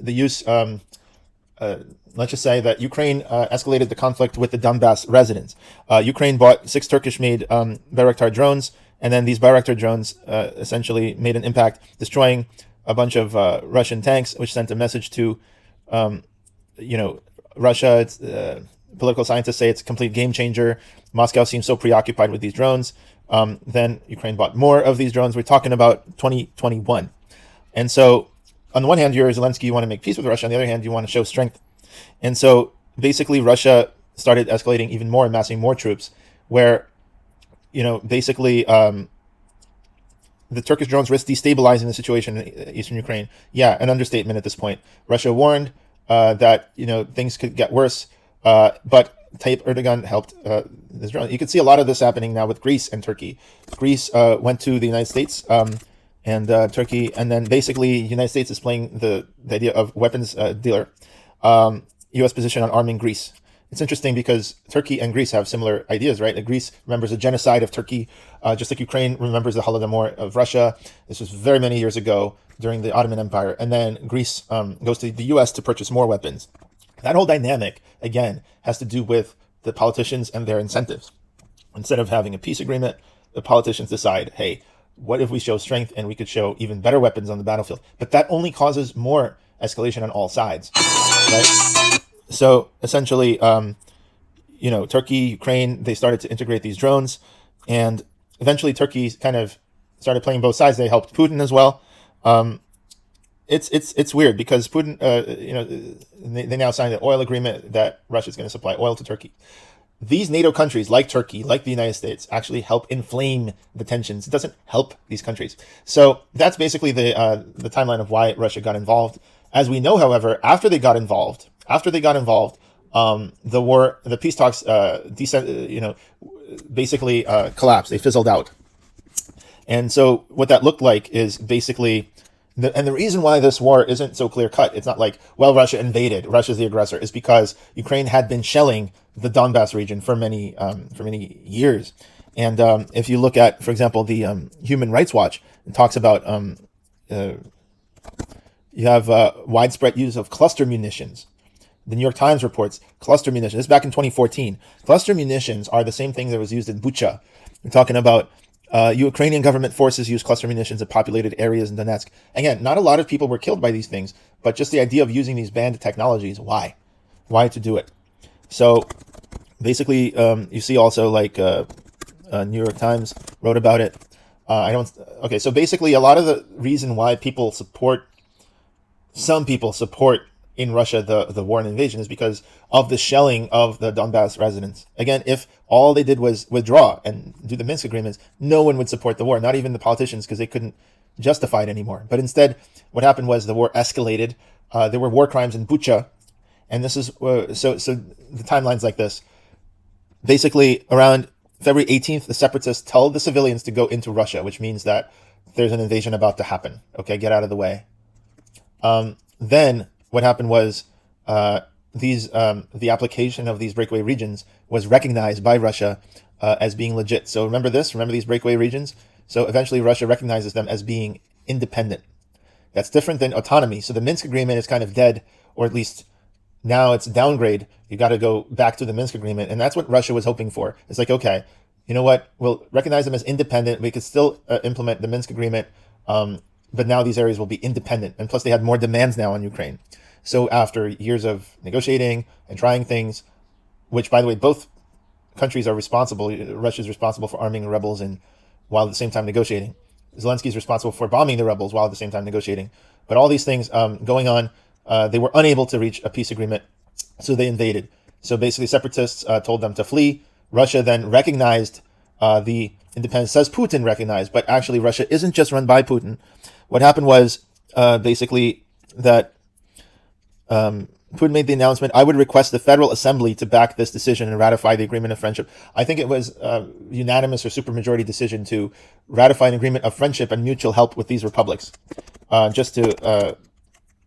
use. Let's just say that Ukraine escalated the conflict with the Donbas residents. Ukraine bought 6 Turkish-made Bayraktar drones. And then these Bayraktar drones essentially made an impact, destroying a bunch of Russian tanks, which sent a message to, Russia. It's, political scientists say it's a complete game changer. Moscow seems so preoccupied with these drones. Then Ukraine bought more of these drones. We're talking about 2021. And so on the one hand, you're Zelensky, you want to make peace with Russia. On the other hand, you want to show strength. And so basically Russia started escalating even more, amassing more troops, where basically, the Turkish drones risk destabilizing the situation in eastern Ukraine. Yeah, an understatement at this point. Russia warned that things could get worse, but Tayyip Erdogan helped this drone. You can see a lot of this happening now with Greece and Turkey. Greece went to the United States and Turkey, and then basically the United States is playing the idea of weapons dealer. U.S. position on arming Greece. It's interesting because Turkey and Greece have similar ideas, right? Greece remembers the genocide of Turkey, just like Ukraine remembers the Holodomor of Russia. This was very many years ago during the Ottoman Empire. And then Greece goes to the U.S. to purchase more weapons. That whole dynamic, again, has to do with the politicians and their incentives. Instead of having a peace agreement, the politicians decide, hey, what if we show strength and we could show even better weapons on the battlefield? But that only causes more escalation on all sides, right? So essentially, Turkey, Ukraine, they started to integrate these drones, and eventually Turkey kind of started playing both sides. They helped Putin as well. It's weird because Putin, they now signed an oil agreement that Russia is going to supply oil to Turkey. These NATO countries, like Turkey, like the United States, actually help inflame the tensions. It doesn't help these countries. So that's basically the timeline of why Russia got involved. As we know, however, after they got involved, the peace talks, basically collapsed. They fizzled out. And so what that looked like is basically And the reason why this war isn't so clear cut, it's not like, well, Russia invaded, Russia's the aggressor, is because Ukraine had been shelling the Donbas region for many years. And if you look at, for example, the Human Rights Watch, it talks about you have widespread use of cluster munitions. The New York Times reports cluster munitions. This is back in 2014. Cluster munitions are the same thing that was used in Bucha. We're talking about Ukrainian government forces use cluster munitions in populated areas in Donetsk. Again, not a lot of people were killed by these things, but just the idea of using these banned technologies, why? Why to do it? So basically, you see also like New York Times wrote about it. Okay, so basically a lot of the reason why some people support in Russia the war and invasion is because of the shelling of the Donbas residents. Again, if all they did was withdraw and do the Minsk agreements, no one would support the war, not even the politicians, because they couldn't justify it anymore. But instead, what happened was the war escalated. There were war crimes in Bucha, and this is so the timeline's like this. Basically, around February 18th, the separatists tell the civilians to go into Russia, which means that there's an invasion about to happen. Okay, get out of the way. Then what happened was the application of these breakaway regions was recognized by Russia as being legit. So remember this, remember these breakaway regions? So eventually Russia recognizes them as being independent. That's different than autonomy. So the Minsk agreement is kind of dead, or at least now it's a downgrade. You got to go back to the Minsk agreement. And that's what Russia was hoping for. It's like, okay, you know what? We'll recognize them as independent. We could still implement the Minsk agreement. But now these areas will be independent. And plus they had more demands now on Ukraine. So after years of negotiating and trying things, which, by the way, both countries are responsible. Russia's responsible for arming rebels and while at the same time negotiating. Zelensky's responsible for bombing the rebels while at the same time negotiating. But all these things going on, they were unable to reach a peace agreement, so they invaded. So basically, separatists told them to flee. Russia then recognized the independence, says Putin recognized, but actually Russia isn't just run by Putin. What happened was basically that Putin made the announcement, I would request the Federal Assembly to back this decision and ratify the agreement of friendship. I think it was a unanimous or supermajority decision to ratify an agreement of friendship and mutual help with these republics. Just to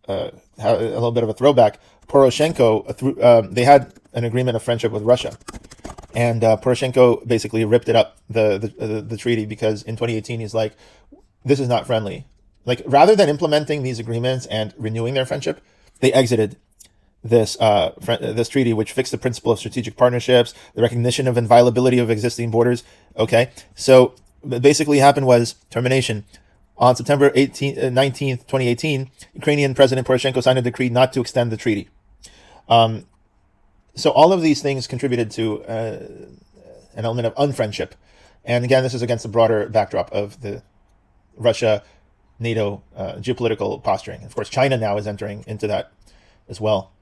have a little bit of a throwback, Poroshenko, they had an agreement of friendship with Russia. And Poroshenko basically ripped it up, the treaty, because in 2018 he's like, this is not friendly. Like, rather than implementing these agreements and renewing their friendship, they exited this treaty, which fixed the principle of strategic partnerships, the recognition of inviolability of existing borders. Okay, so basically happened was termination. On September 19th, 2018, Ukrainian President Poroshenko signed a decree not to extend the treaty. So all of these things contributed to an element of unfriendship. And again, this is against the broader backdrop of the Russia-NATO geopolitical posturing. Of course, China now is entering into that as well.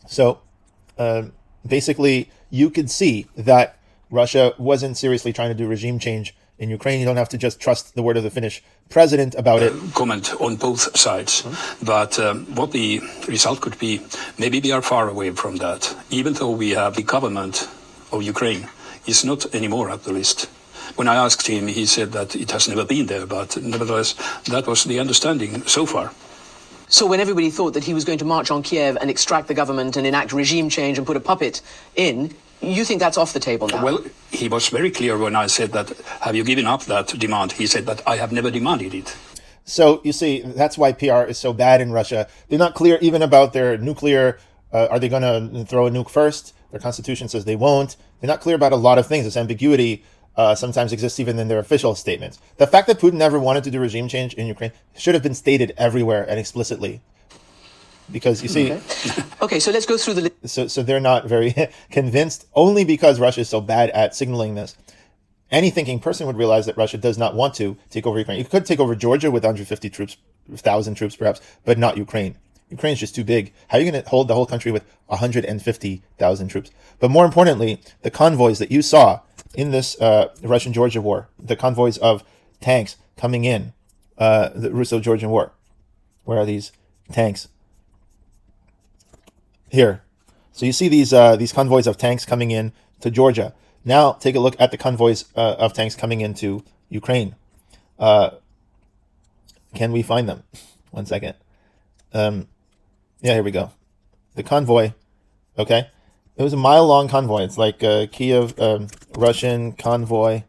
So basically, you could see that Russia wasn't seriously trying to do regime change in Ukraine. You don't have to just trust the word of the Finnish president about it. Comment on both sides, but what the result could be, maybe we are far away from that. Even though we have the government of Ukraine, is not anymore at the list. When I asked him, he said that it has never been there, but nevertheless, that was the understanding so far. So when everybody thought that he was going to march on Kiev and extract the government and enact regime change and put a puppet in, you think that's off the table now? Well, he was very clear when I said that, have you given up that demand? He said that I have never demanded it. So you see, that's why PR is so bad in Russia. They're not clear even about their nuclear, are they going to throw a nuke first? Their constitution says they won't. They're not clear about a lot of things. This ambiguity sometimes exists even in their official statements. The fact that Putin never wanted to do regime change in Ukraine should have been stated everywhere and explicitly. Because you see, okay, so let's go through the list. So they're not very convinced, only because Russia is so bad at signaling this. Any thinking person would realize that Russia does not want to take over Ukraine. It could take over Georgia with 150,000 troops perhaps, but not Ukraine. Ukraine's just too big. How are you going to hold the whole country with 150,000 troops? But more importantly, the convoys that you saw in this Russian-Georgia war, the convoys of tanks coming in, the Russo-Georgian war. Where are these tanks? Here. So you see these convoys of tanks coming in to Georgia. Now take a look at the convoys of tanks coming into Ukraine. Can we find them? 1 second. Yeah, here we go. The convoy. Okay. It was a mile-long convoy. It's like Kiev, Russian convoy,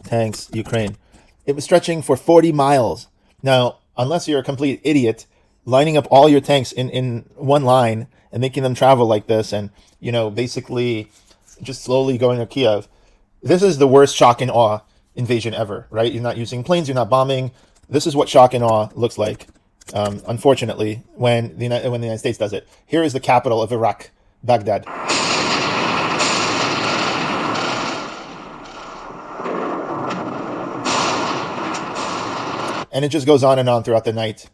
tanks, Ukraine. It was stretching for 40 miles. Now, unless you're a complete idiot, lining up all your tanks in one line and making them travel like this and, basically just slowly going to Kiev, this is the worst shock and awe invasion ever, right? You're not using planes, you're not bombing. This is what shock and awe looks like, unfortunately, when the United States does it. Here is the capital of Iraq, Baghdad. And it just goes on and on throughout the night.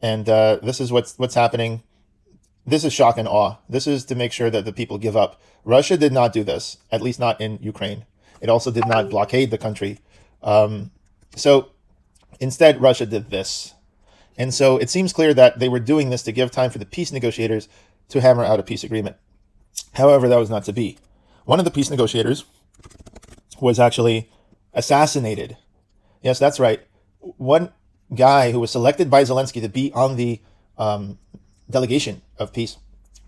And this is what's happening. This is shock and awe. This is to make sure that the people give up. Russia did not do this, at least not in Ukraine. It also did not blockade the country. So instead, Russia did this. And so it seems clear that they were doing this to give time for the peace negotiators to hammer out a peace agreement. However, that was not to be. One of the peace negotiators was actually assassinated. Yes, that's right. One guy who was selected by Zelensky to be on the delegation of peace,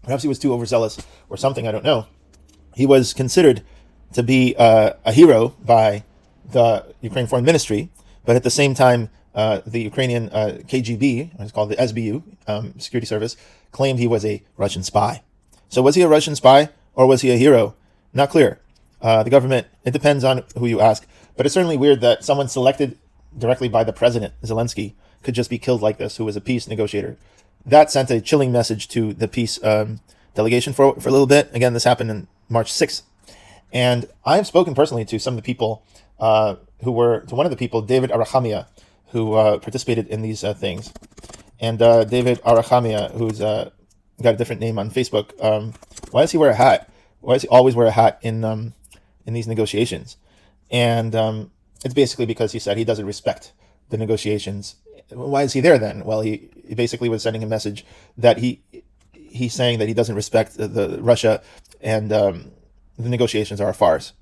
perhaps he was too overzealous or something, I don't know. He was considered to be a hero by the Ukraine Foreign Ministry, but at the same time, the Ukrainian KGB, it's called the SBU, security service, claimed he was a Russian spy. So was he a Russian spy or was he a hero? Not clear. The government, it depends on who you ask, but it's certainly weird that someone selected directly by the president, Zelensky, could just be killed like this, who was a peace negotiator. That sent a chilling message to the peace delegation for a little bit. Again, this happened on March 6th. And I have spoken personally to some of the people to one of the people, David Arachamia, who participated in these things. And David Arachamia, who's got a different name on Facebook, why does he wear a hat? Why does he always wear a hat in these negotiations? And it's basically because he said he doesn't respect the negotiations. Why is he there then? Well, he basically was sending a message that he's saying that he doesn't respect the Russia and the negotiations are a farce.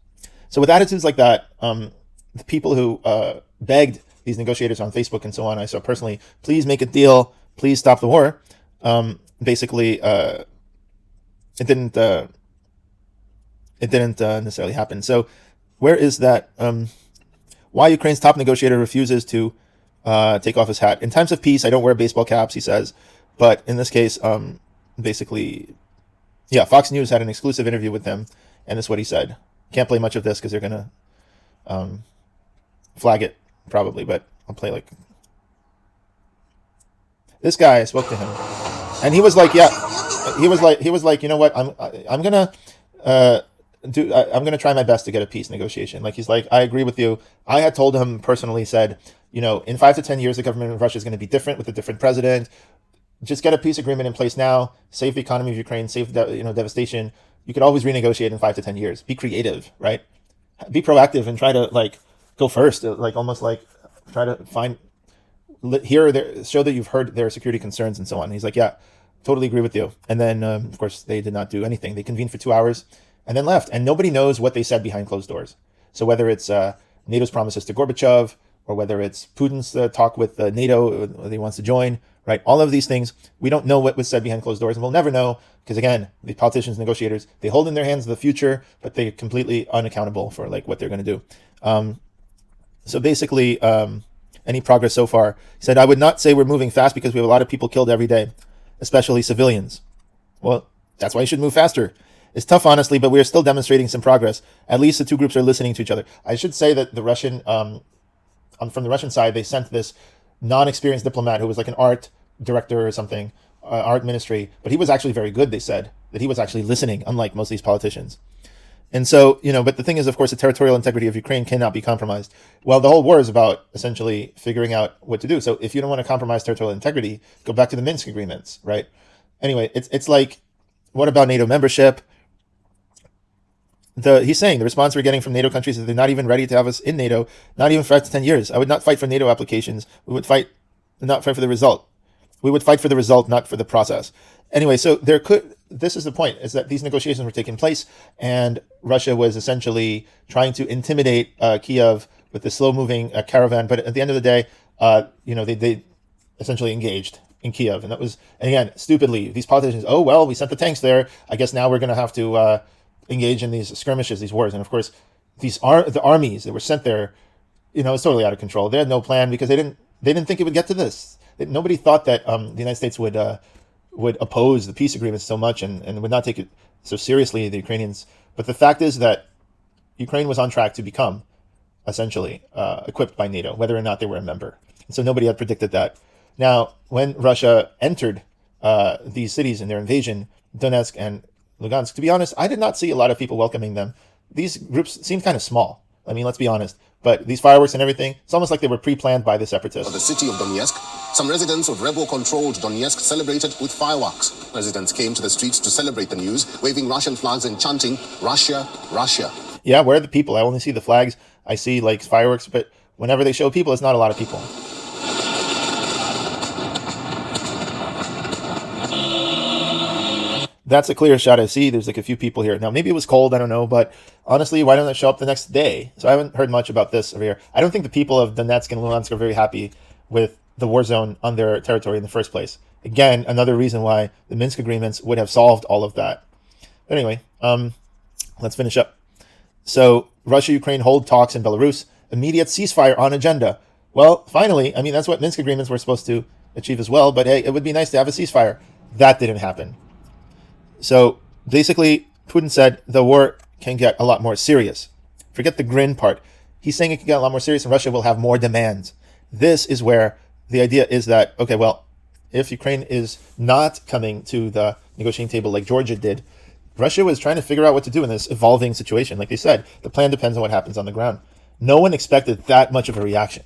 So with attitudes like that, the people who begged these negotiators on Facebook and so on, I saw personally, please make a deal, please stop the war. Basically, it didn't necessarily happen. So where is that? Why Ukraine's top negotiator refuses to take off his hat. In times of peace, I don't wear baseball caps, he says. But in this case, basically, yeah, Fox News had an exclusive interview with him, and this is what he said. Can't play much of this because they're going to flag it, probably, but I'll play like... This guy, I spoke to him, and he was like, yeah, he was like, you know what, I'm going to try my best to get a peace negotiation. Like, he's like, I agree with you. I had told him personally, said, in 5 to 10 years, the government of Russia is going to be different with a different president. Just get a peace agreement in place now. Save the economy of Ukraine. Save devastation. You could always renegotiate in 5 to 10 years. Be creative, right? Be proactive and try to go first. Almost try to find show that you've heard their security concerns and so on. And he's like, yeah, totally agree with you. And then of course they did not do anything. They convened for 2 hours and then left. And nobody knows what they said behind closed doors. So whether it's NATO's promises to Gorbachev, or whether it's Putin's talk with NATO, whether he wants to join, right? All of these things, we don't know what was said behind closed doors, and we'll never know, because again, the politicians, negotiators, they hold in their hands the future, but they're completely unaccountable for what they're going to do. So basically, any progress so far, he said, I would not say we're moving fast because we have a lot of people killed every day, especially civilians. Well, that's why you should move faster. It's tough, honestly, but we are still demonstrating some progress. At least the two groups are listening to each other. I should say that the Russian, from the Russian side, they sent this non-experienced diplomat who was like an art director or something, art ministry, but he was actually very good. They said that he was actually listening, unlike most of these politicians. And so, but the thing is, of course, the territorial integrity of Ukraine cannot be compromised. Well, the whole war is about essentially figuring out what to do. So if you don't want to compromise territorial integrity, go back to the Minsk agreements, right? Anyway, it's like, what about NATO membership? He's saying the response we're getting from NATO countries is they're not even ready to have us in NATO, not even for 5 to 10 years. I would not fight for NATO applications. We would not fight for the result. We would fight for the result, not for the process. Anyway, so this is the point, is that these negotiations were taking place, and Russia was essentially trying to intimidate Kiev with the slow-moving caravan. But at the end of the day, essentially engaged in Kiev. And that was, and again, stupidly, these politicians, oh, well, we sent the tanks there. I guess now we're going to have to engage in these skirmishes, these wars. And of course, the armies that were sent there, it's totally out of control. They had no plan because they didn't think it would get to this. Nobody thought that the United States would oppose the peace agreements so much and would not take it so seriously, the Ukrainians. But the fact is that Ukraine was on track to become essentially equipped by NATO, whether or not they were a member. And so nobody had predicted that. Now, when Russia entered these cities in their invasion, Donetsk and Lugansk, to be honest, I did not see a lot of people welcoming them. These groups seemed kind of small. I mean, let's be honest. But these fireworks and everything, it's almost like they were pre-planned by the separatists. Of the city of Donetsk, some residents of rebel-controlled Donetsk celebrated with fireworks. Residents came to the streets to celebrate the news, waving Russian flags and chanting, "Russia, Russia." Yeah, where are the people? I only see the flags. I see like fireworks, but whenever they show people, it's not a lot of people. That's a clear shot I see. There's like a few people here. Now, maybe it was cold, I don't know, but honestly, why don't they show up the next day? So I haven't heard much about this over here. I don't think the people of Donetsk and Luhansk are very happy with the war zone on their territory in the first place. Again, another reason why the Minsk agreements would have solved all of that. But anyway, let's finish up. So Russia-Ukraine hold talks in Belarus, immediate ceasefire on agenda. Well, finally, I mean, that's what Minsk agreements were supposed to achieve as well, but hey, it would be nice to have a ceasefire. That didn't happen. So basically, Putin said the war can get a lot more serious. Forget the grin part. He's saying it can get a lot more serious and Russia will have more demands. This is where the idea is that, okay, well, if Ukraine is not coming to the negotiating table like Georgia did, Russia was trying to figure out what to do in this evolving situation. Like they said, the plan depends on what happens on the ground. No one expected that much of a reaction,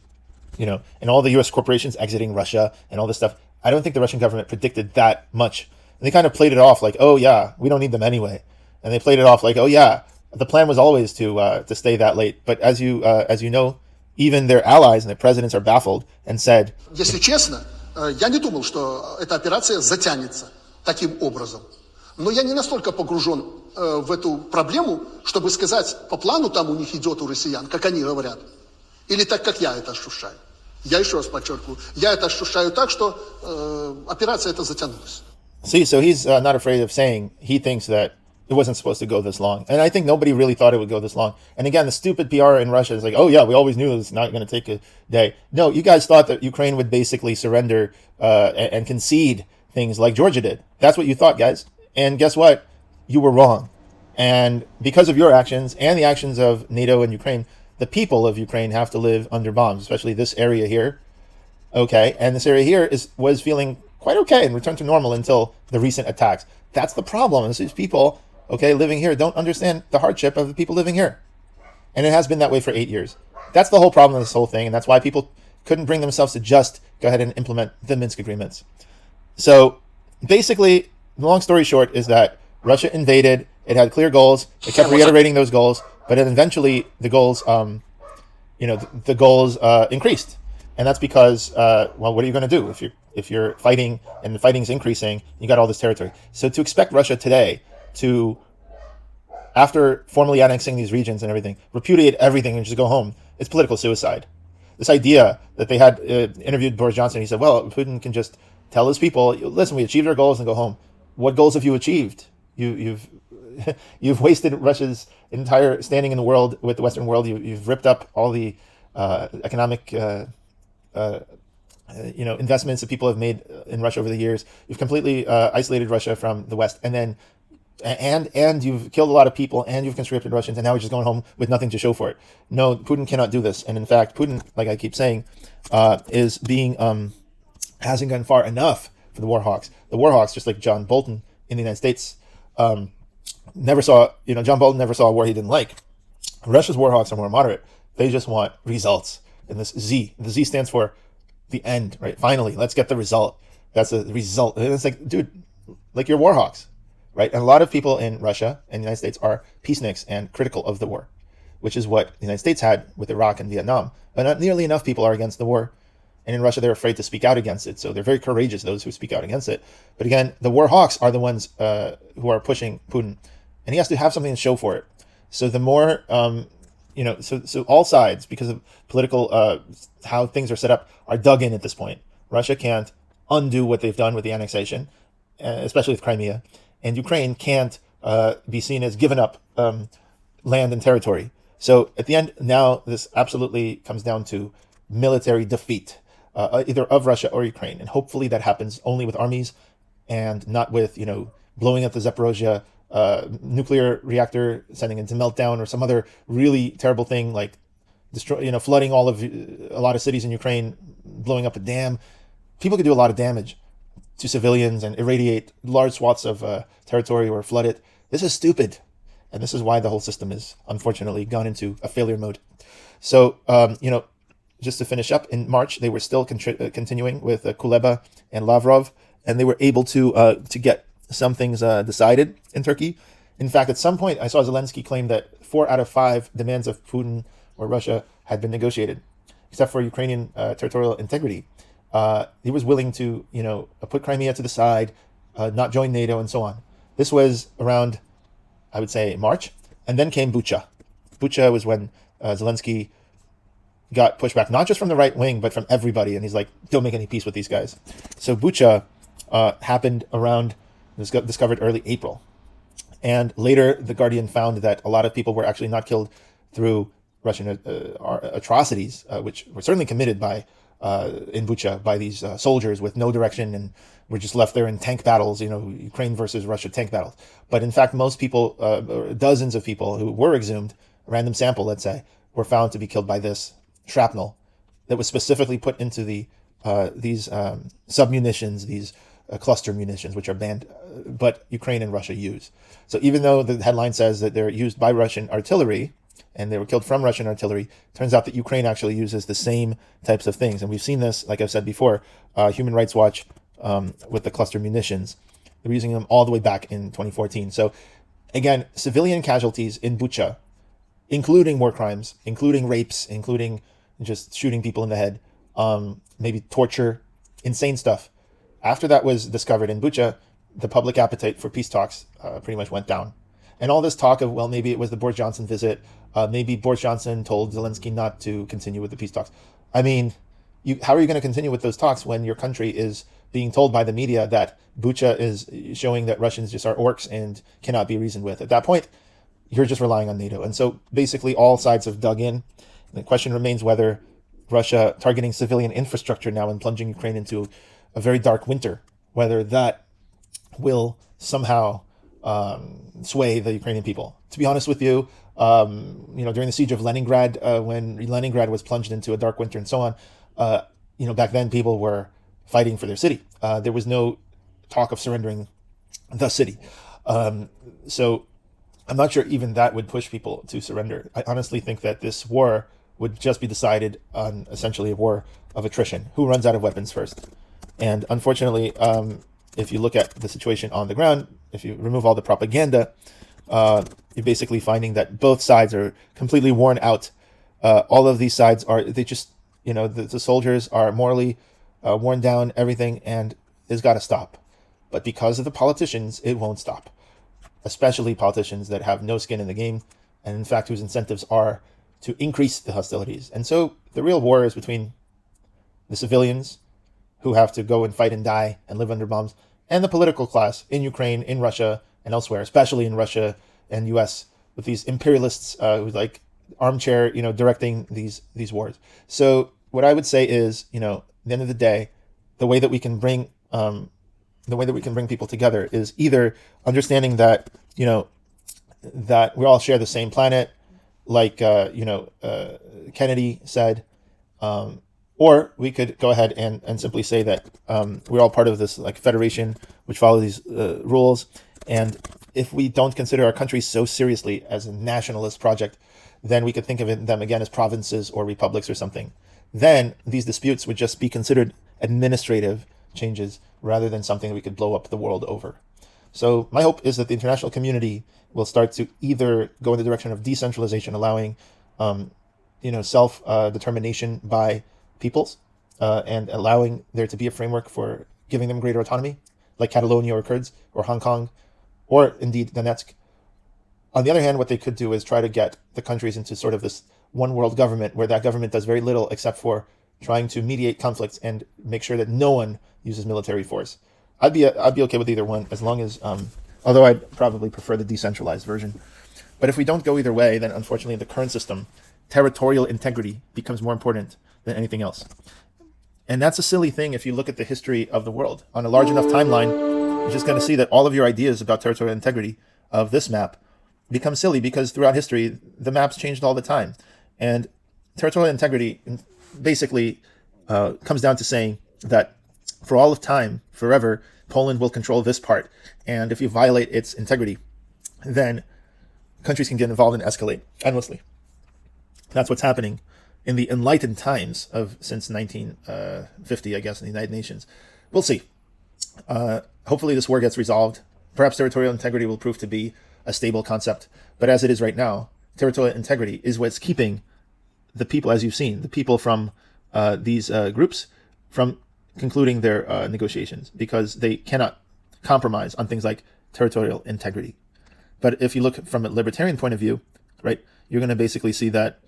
and all the U.S. corporations exiting Russia and all this stuff. I don't think the Russian government predicted that much. And they kind of played it off like, oh yeah, we don't need them anyway. And they played it off like, oh yeah, the plan was always to stay that late. But as you know, even their allies and their presidents are baffled and said, Если честно, я не думал, что эта операция затянется таким образом. Но я не настолько погружен в эту проблему, чтобы сказать, по плану там у них идет у россиян, как они говорят. Или так, как я это ощущаю. Я еще раз подчеркиваю, я это ощущаю так, что операция эта затянулась. See, so he's not afraid of saying he thinks that it wasn't supposed to go this long. And I think nobody really thought it would go this long. And again, the stupid PR in Russia is like, oh yeah, we always knew it was not going to take a day. No, you guys thought that Ukraine would basically surrender and concede things like Georgia did. That's what you thought, guys. And guess what? You were wrong. And because of your actions and the actions of NATO and Ukraine, the people of Ukraine have to live under bombs, especially this area here. Okay, and this area here was feeling quite okay and returned to normal until the recent attacks. That's the problem. These people, okay, living here don't understand the hardship of the people living here. And it has been that way for 8 years. That's the whole problem of this whole thing, and that's why people couldn't bring themselves to just go ahead and implement the Minsk agreements. So basically, the long story short is that Russia invaded. It had clear goals. It kept reiterating those goals, but then eventually the goals, the goals increased. And that's because, well, what are you going to do if you're fighting and the fighting's increasing? You got all this territory. So to expect Russia today to, after formally annexing these regions and everything, repudiate everything and just go home, it's political suicide. This idea that they had interviewed Boris Johnson, he said, well, Putin can just tell his people, listen, we achieved our goals and go home. What goals have you achieved? You've wasted Russia's entire standing in the world with the Western world. You've ripped up all the economic investments that people have made in Russia over the years. You've completely isolated Russia from the West, and then and you've killed a lot of people, and you've conscripted Russians, and now we're just going home with nothing to show for it. No, Putin cannot do this. And in fact, Putin, like I keep saying, is being hasn't gone far enough for the war hawks. The war hawks, just like John Bolton in the United States, never saw, John Bolton never saw a war he didn't like. Russia's war hawks are more moderate. They just want results. And the Z stands for the end, right? Finally, let's get the result. That's the result. And it's like, dude, like you're war hawks, right? And a lot of people in Russia and the United States are peaceniks and critical of the war, which is what the United States had with Iraq and Vietnam. But not nearly enough people are against the war. And in Russia, they're afraid to speak out against it. So they're very courageous, those who speak out against it. But again, the war hawks are the ones who are pushing Putin. And he has to have something to show for it. So the more, so all sides, because of political, how things are set up, are dug in at this point. Russia can't undo what they've done with the annexation, especially with Crimea, and Ukraine can't be seen as given up land and territory. So at the end, now this absolutely comes down to military defeat, either of Russia or Ukraine, and hopefully that happens only with armies and not with blowing up the Zaporozhye nuclear reactor, sending it to meltdown, or some other really terrible thing like flooding a lot of cities in Ukraine, blowing up a dam. People could do a lot of damage to civilians and irradiate large swaths of territory or flood it. This is stupid. And this is why the whole system is unfortunately gone into a failure mode. So, just to finish up, in March, they were still continuing with Kuleba and Lavrov, and they were able to get some things decided in Turkey. In fact, at some point, I saw Zelensky claim that 4 out of 5 demands of Putin or Russia had been negotiated, except for Ukrainian territorial integrity. He was willing to, put Crimea to the side, not join NATO, and so on. This was around, I would say, March, and then came Bucha. Bucha was when Zelensky got pushed back, not just from the right wing, but from everybody, and he's like, don't make any peace with these guys. So Bucha happened around, discovered early April. And later, The Guardian found that a lot of people were actually not killed through Russian atrocities, which were certainly committed by in Bucha by these soldiers with no direction, and were just left there in tank battles, Ukraine versus Russia tank battles. But in fact, most people, dozens of people who were exhumed, a random sample, let's say, were found to be killed by this shrapnel that was specifically put into these submunitions, these cluster munitions, which are banned, but Ukraine and Russia use. So even though the headline says that they're used by Russian artillery, and they were killed from Russian artillery, turns out that Ukraine actually uses the same types of things. And we've seen this, like I've said before, Human Rights Watch with the cluster munitions. They're using them all the way back in 2014. So again, civilian casualties in Bucha, including war crimes, including rapes, including just shooting people in the head, maybe torture, insane stuff. After that was discovered in Bucha, the public appetite for peace talks pretty much went down. And all this talk of, well, maybe it was the Boris Johnson visit, maybe Boris Johnson told Zelensky not to continue with the peace talks. I mean, how are you going to continue with those talks when your country is being told by the media that Bucha is showing that Russians just are orcs and cannot be reasoned with? At that point, you're just relying on NATO. And so basically all sides have dug in. The question remains whether Russia targeting civilian infrastructure now and plunging Ukraine into a very dark winter, whether that will somehow sway the Ukrainian people. To be honest with you, during the siege of Leningrad, when Leningrad was plunged into a dark winter and so on, back then people were fighting for their city. There was no talk of surrendering the city. So I'm not sure even that would push people to surrender. I honestly think that this war would just be decided on essentially a war of attrition. Who runs out of weapons first? And unfortunately, if you look at the situation on the ground, if you remove all the propaganda, you're basically finding that both sides are completely worn out. All of these sides the soldiers are morally worn down, everything, and it's got to stop. But because of the politicians, it won't stop. Especially politicians that have no skin in the game, and in fact, whose incentives are to increase the hostilities. And so the real war is between the civilians, who have to go and fight and die and live under bombs, and the political class in Ukraine, in Russia, and elsewhere, especially in Russia and US, with these imperialists who like armchair, directing these wars. So what I would say is, at the end of the day, the way that we can bring people together is either understanding that, that we all share the same planet, like Kennedy said, or we could go ahead and simply say that we're all part of this like federation which follow these rules. And if we don't consider our countries so seriously as a nationalist project, then we could think of them again as provinces or republics or something. Then these disputes would just be considered administrative changes rather than something that we could blow up the world over. So my hope is that the international community will start to either go in the direction of decentralization, allowing self-determination by peoples, and allowing there to be a framework for giving them greater autonomy, like Catalonia or Kurds or Hong Kong, or indeed Donetsk. On the other hand, what they could do is try to get the countries into sort of this one world government where that government does very little except for trying to mediate conflicts and make sure that no one uses military force. I'd be okay with either one, as long as, although I'd probably prefer the decentralized version. But if we don't go either way, then unfortunately in the current system, territorial integrity becomes more important than anything else. And that's a silly thing if you look at the history of the world. On a large enough timeline, you're just going to see that all of your ideas about territorial integrity of this map become silly, because throughout history, the maps changed all the time. And territorial integrity basically comes down to saying that for all of time, forever, Poland will control this part. And if you violate its integrity, then countries can get involved and escalate endlessly. That's what's happening in the enlightened times of since 1950, I guess, in the United Nations. We'll see. Hopefully this war gets resolved. Perhaps territorial integrity will prove to be a stable concept. But as it is right now, territorial integrity is what's keeping the people, as you've seen, the people from these groups from concluding their negotiations, because they cannot compromise on things like territorial integrity. But if you look from a libertarian point of view, right, you're going to basically see that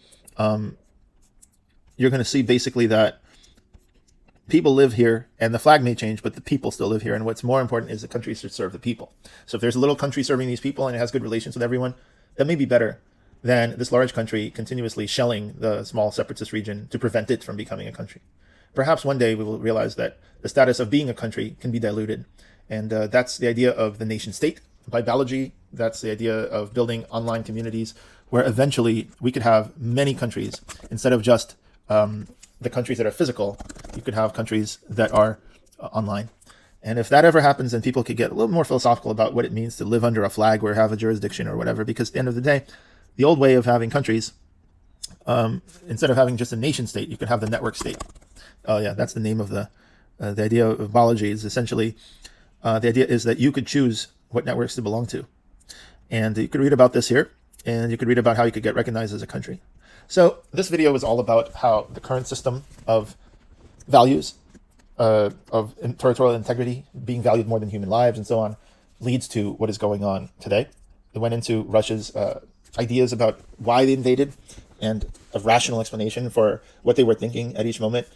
people live here, and the flag may change, but the people still live here. And what's more important is the country should serve the people. So if there's a little country serving these people and it has good relations with everyone, that may be better than this large country continuously shelling the small separatist region to prevent it from becoming a country. Perhaps one day we will realize that the status of being a country can be diluted. And that's the idea of the nation state. By biology, that's the idea of building online communities where eventually we could have many countries instead of just the countries that are physical. You could have countries that are online. And if that ever happens, then people could get a little more philosophical about what it means to live under a flag or have a jurisdiction or whatever, because at the end of the day, the old way of having countries, instead of having just a nation state, you could have the network state. Oh yeah, that's the name of the idea of biology is essentially, the idea is that you could choose what networks to belong to. And you could read about this here, and you could read about how you could get recognized as a country. So this video is all about how the current system of values, of territorial integrity being valued more than human lives and so on, leads to what is going on today. It went into Russia's ideas about why they invaded and a rational explanation for what they were thinking at each moment.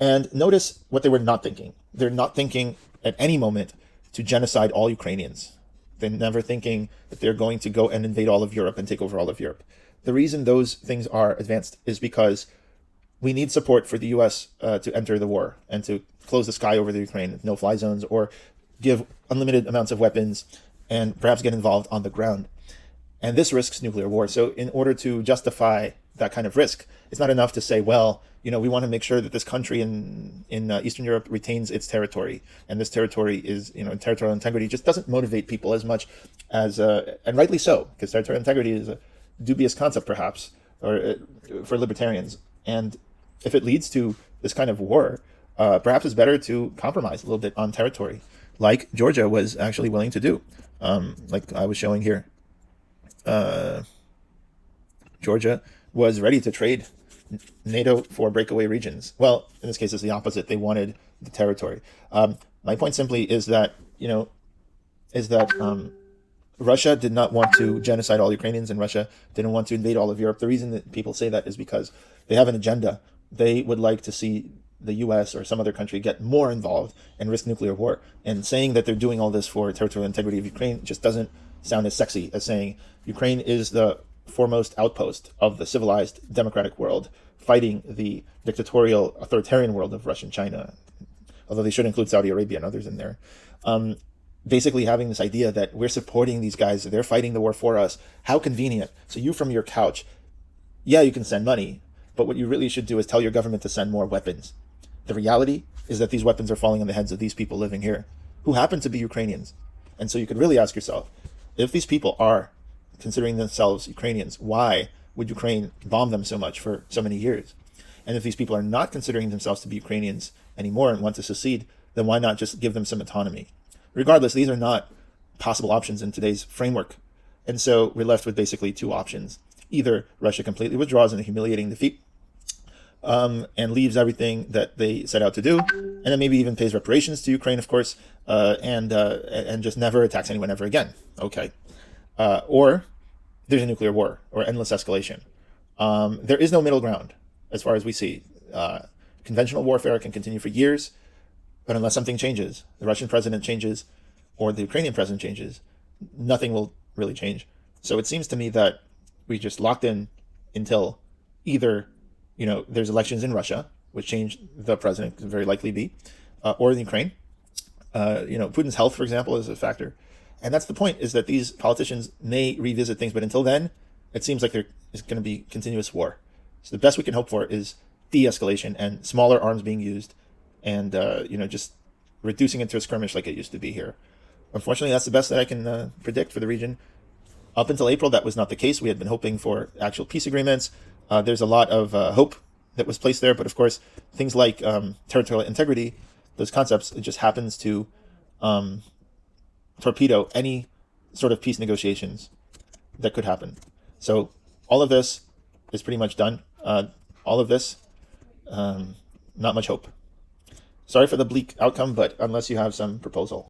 And notice what they were not thinking. They're not thinking at any moment to genocide all Ukrainians. They're never thinking that they're going to go and invade all of Europe and take over all of Europe. The reason those things are advanced is because we need support for the US to enter the war and to close the sky over the Ukraine, no-fly zones, or give unlimited amounts of weapons and perhaps get involved on the ground. And this risks nuclear war. So in order to justify that kind of risk, it's not enough to say, well, you know, we want to make sure that this country in Eastern Europe retains its territory, and this territory is, you know, territorial integrity just doesn't motivate people as much as, and rightly so, because territorial integrity is a dubious concept, perhaps, or for libertarians. And if it leads to this kind of war, perhaps it's better to compromise a little bit on territory, like Georgia was actually willing to do, like I was showing here. Georgia was ready to trade NATO for breakaway regions. Well, in this case, it's the opposite. They wanted the territory. My point simply is that, you know, Russia did not want to genocide all Ukrainians, and Russia didn't want to invade all of Europe. The reason that people say that is because they have an agenda. They would like to see the US or some other country get more involved and risk nuclear war. And saying that they're doing all this for territorial integrity of Ukraine just doesn't sound as sexy as saying Ukraine is the foremost outpost of the civilized democratic world, fighting the dictatorial authoritarian world of Russia and China, although they should include Saudi Arabia and others in there. Basically having this idea that we're supporting these guys, they're fighting the war for us. How convenient. So you from your couch, yeah, you can send money, but what you really should do is tell your government to send more weapons. The reality is that these weapons are falling on the heads of these people living here, who happen to be Ukrainians. And so you could really ask yourself, if these people are considering themselves Ukrainians, why would Ukraine bomb them so much for so many years? And if these people are not considering themselves to be Ukrainians anymore and want to secede, then why not just give them some autonomy? Regardless, these are not possible options in today's framework. And so we're left with basically two options. Either Russia completely withdraws in a humiliating defeat and leaves everything that they set out to do, and then maybe even pays reparations to Ukraine, of course, and just never attacks anyone ever again. Okay. Or there's a nuclear war or endless escalation. There is no middle ground as far as we see, conventional warfare can continue for years, but unless something changes, the Russian president changes, or the Ukrainian president changes, nothing will really change. So it seems to me that we just locked in until either, there's elections in Russia, which change the president, could very likely be, or in Ukraine. Putin's health, for example, is a factor. And that's the point, is that these politicians may revisit things, but until then, it seems like there is going to be continuous war. So the best we can hope for is de-escalation and smaller arms being used, and just reducing it to a skirmish like it used to be here. Unfortunately, that's the best that I can predict for the region. Up until April, that was not the case. We had been hoping for actual peace agreements. There's a lot of hope that was placed there, but of course, things like territorial integrity, those concepts, it just happens to torpedo any sort of peace negotiations that could happen. So all of this is pretty much done. All of this, not much hope. Sorry for the bleak outcome, but unless you have some proposal.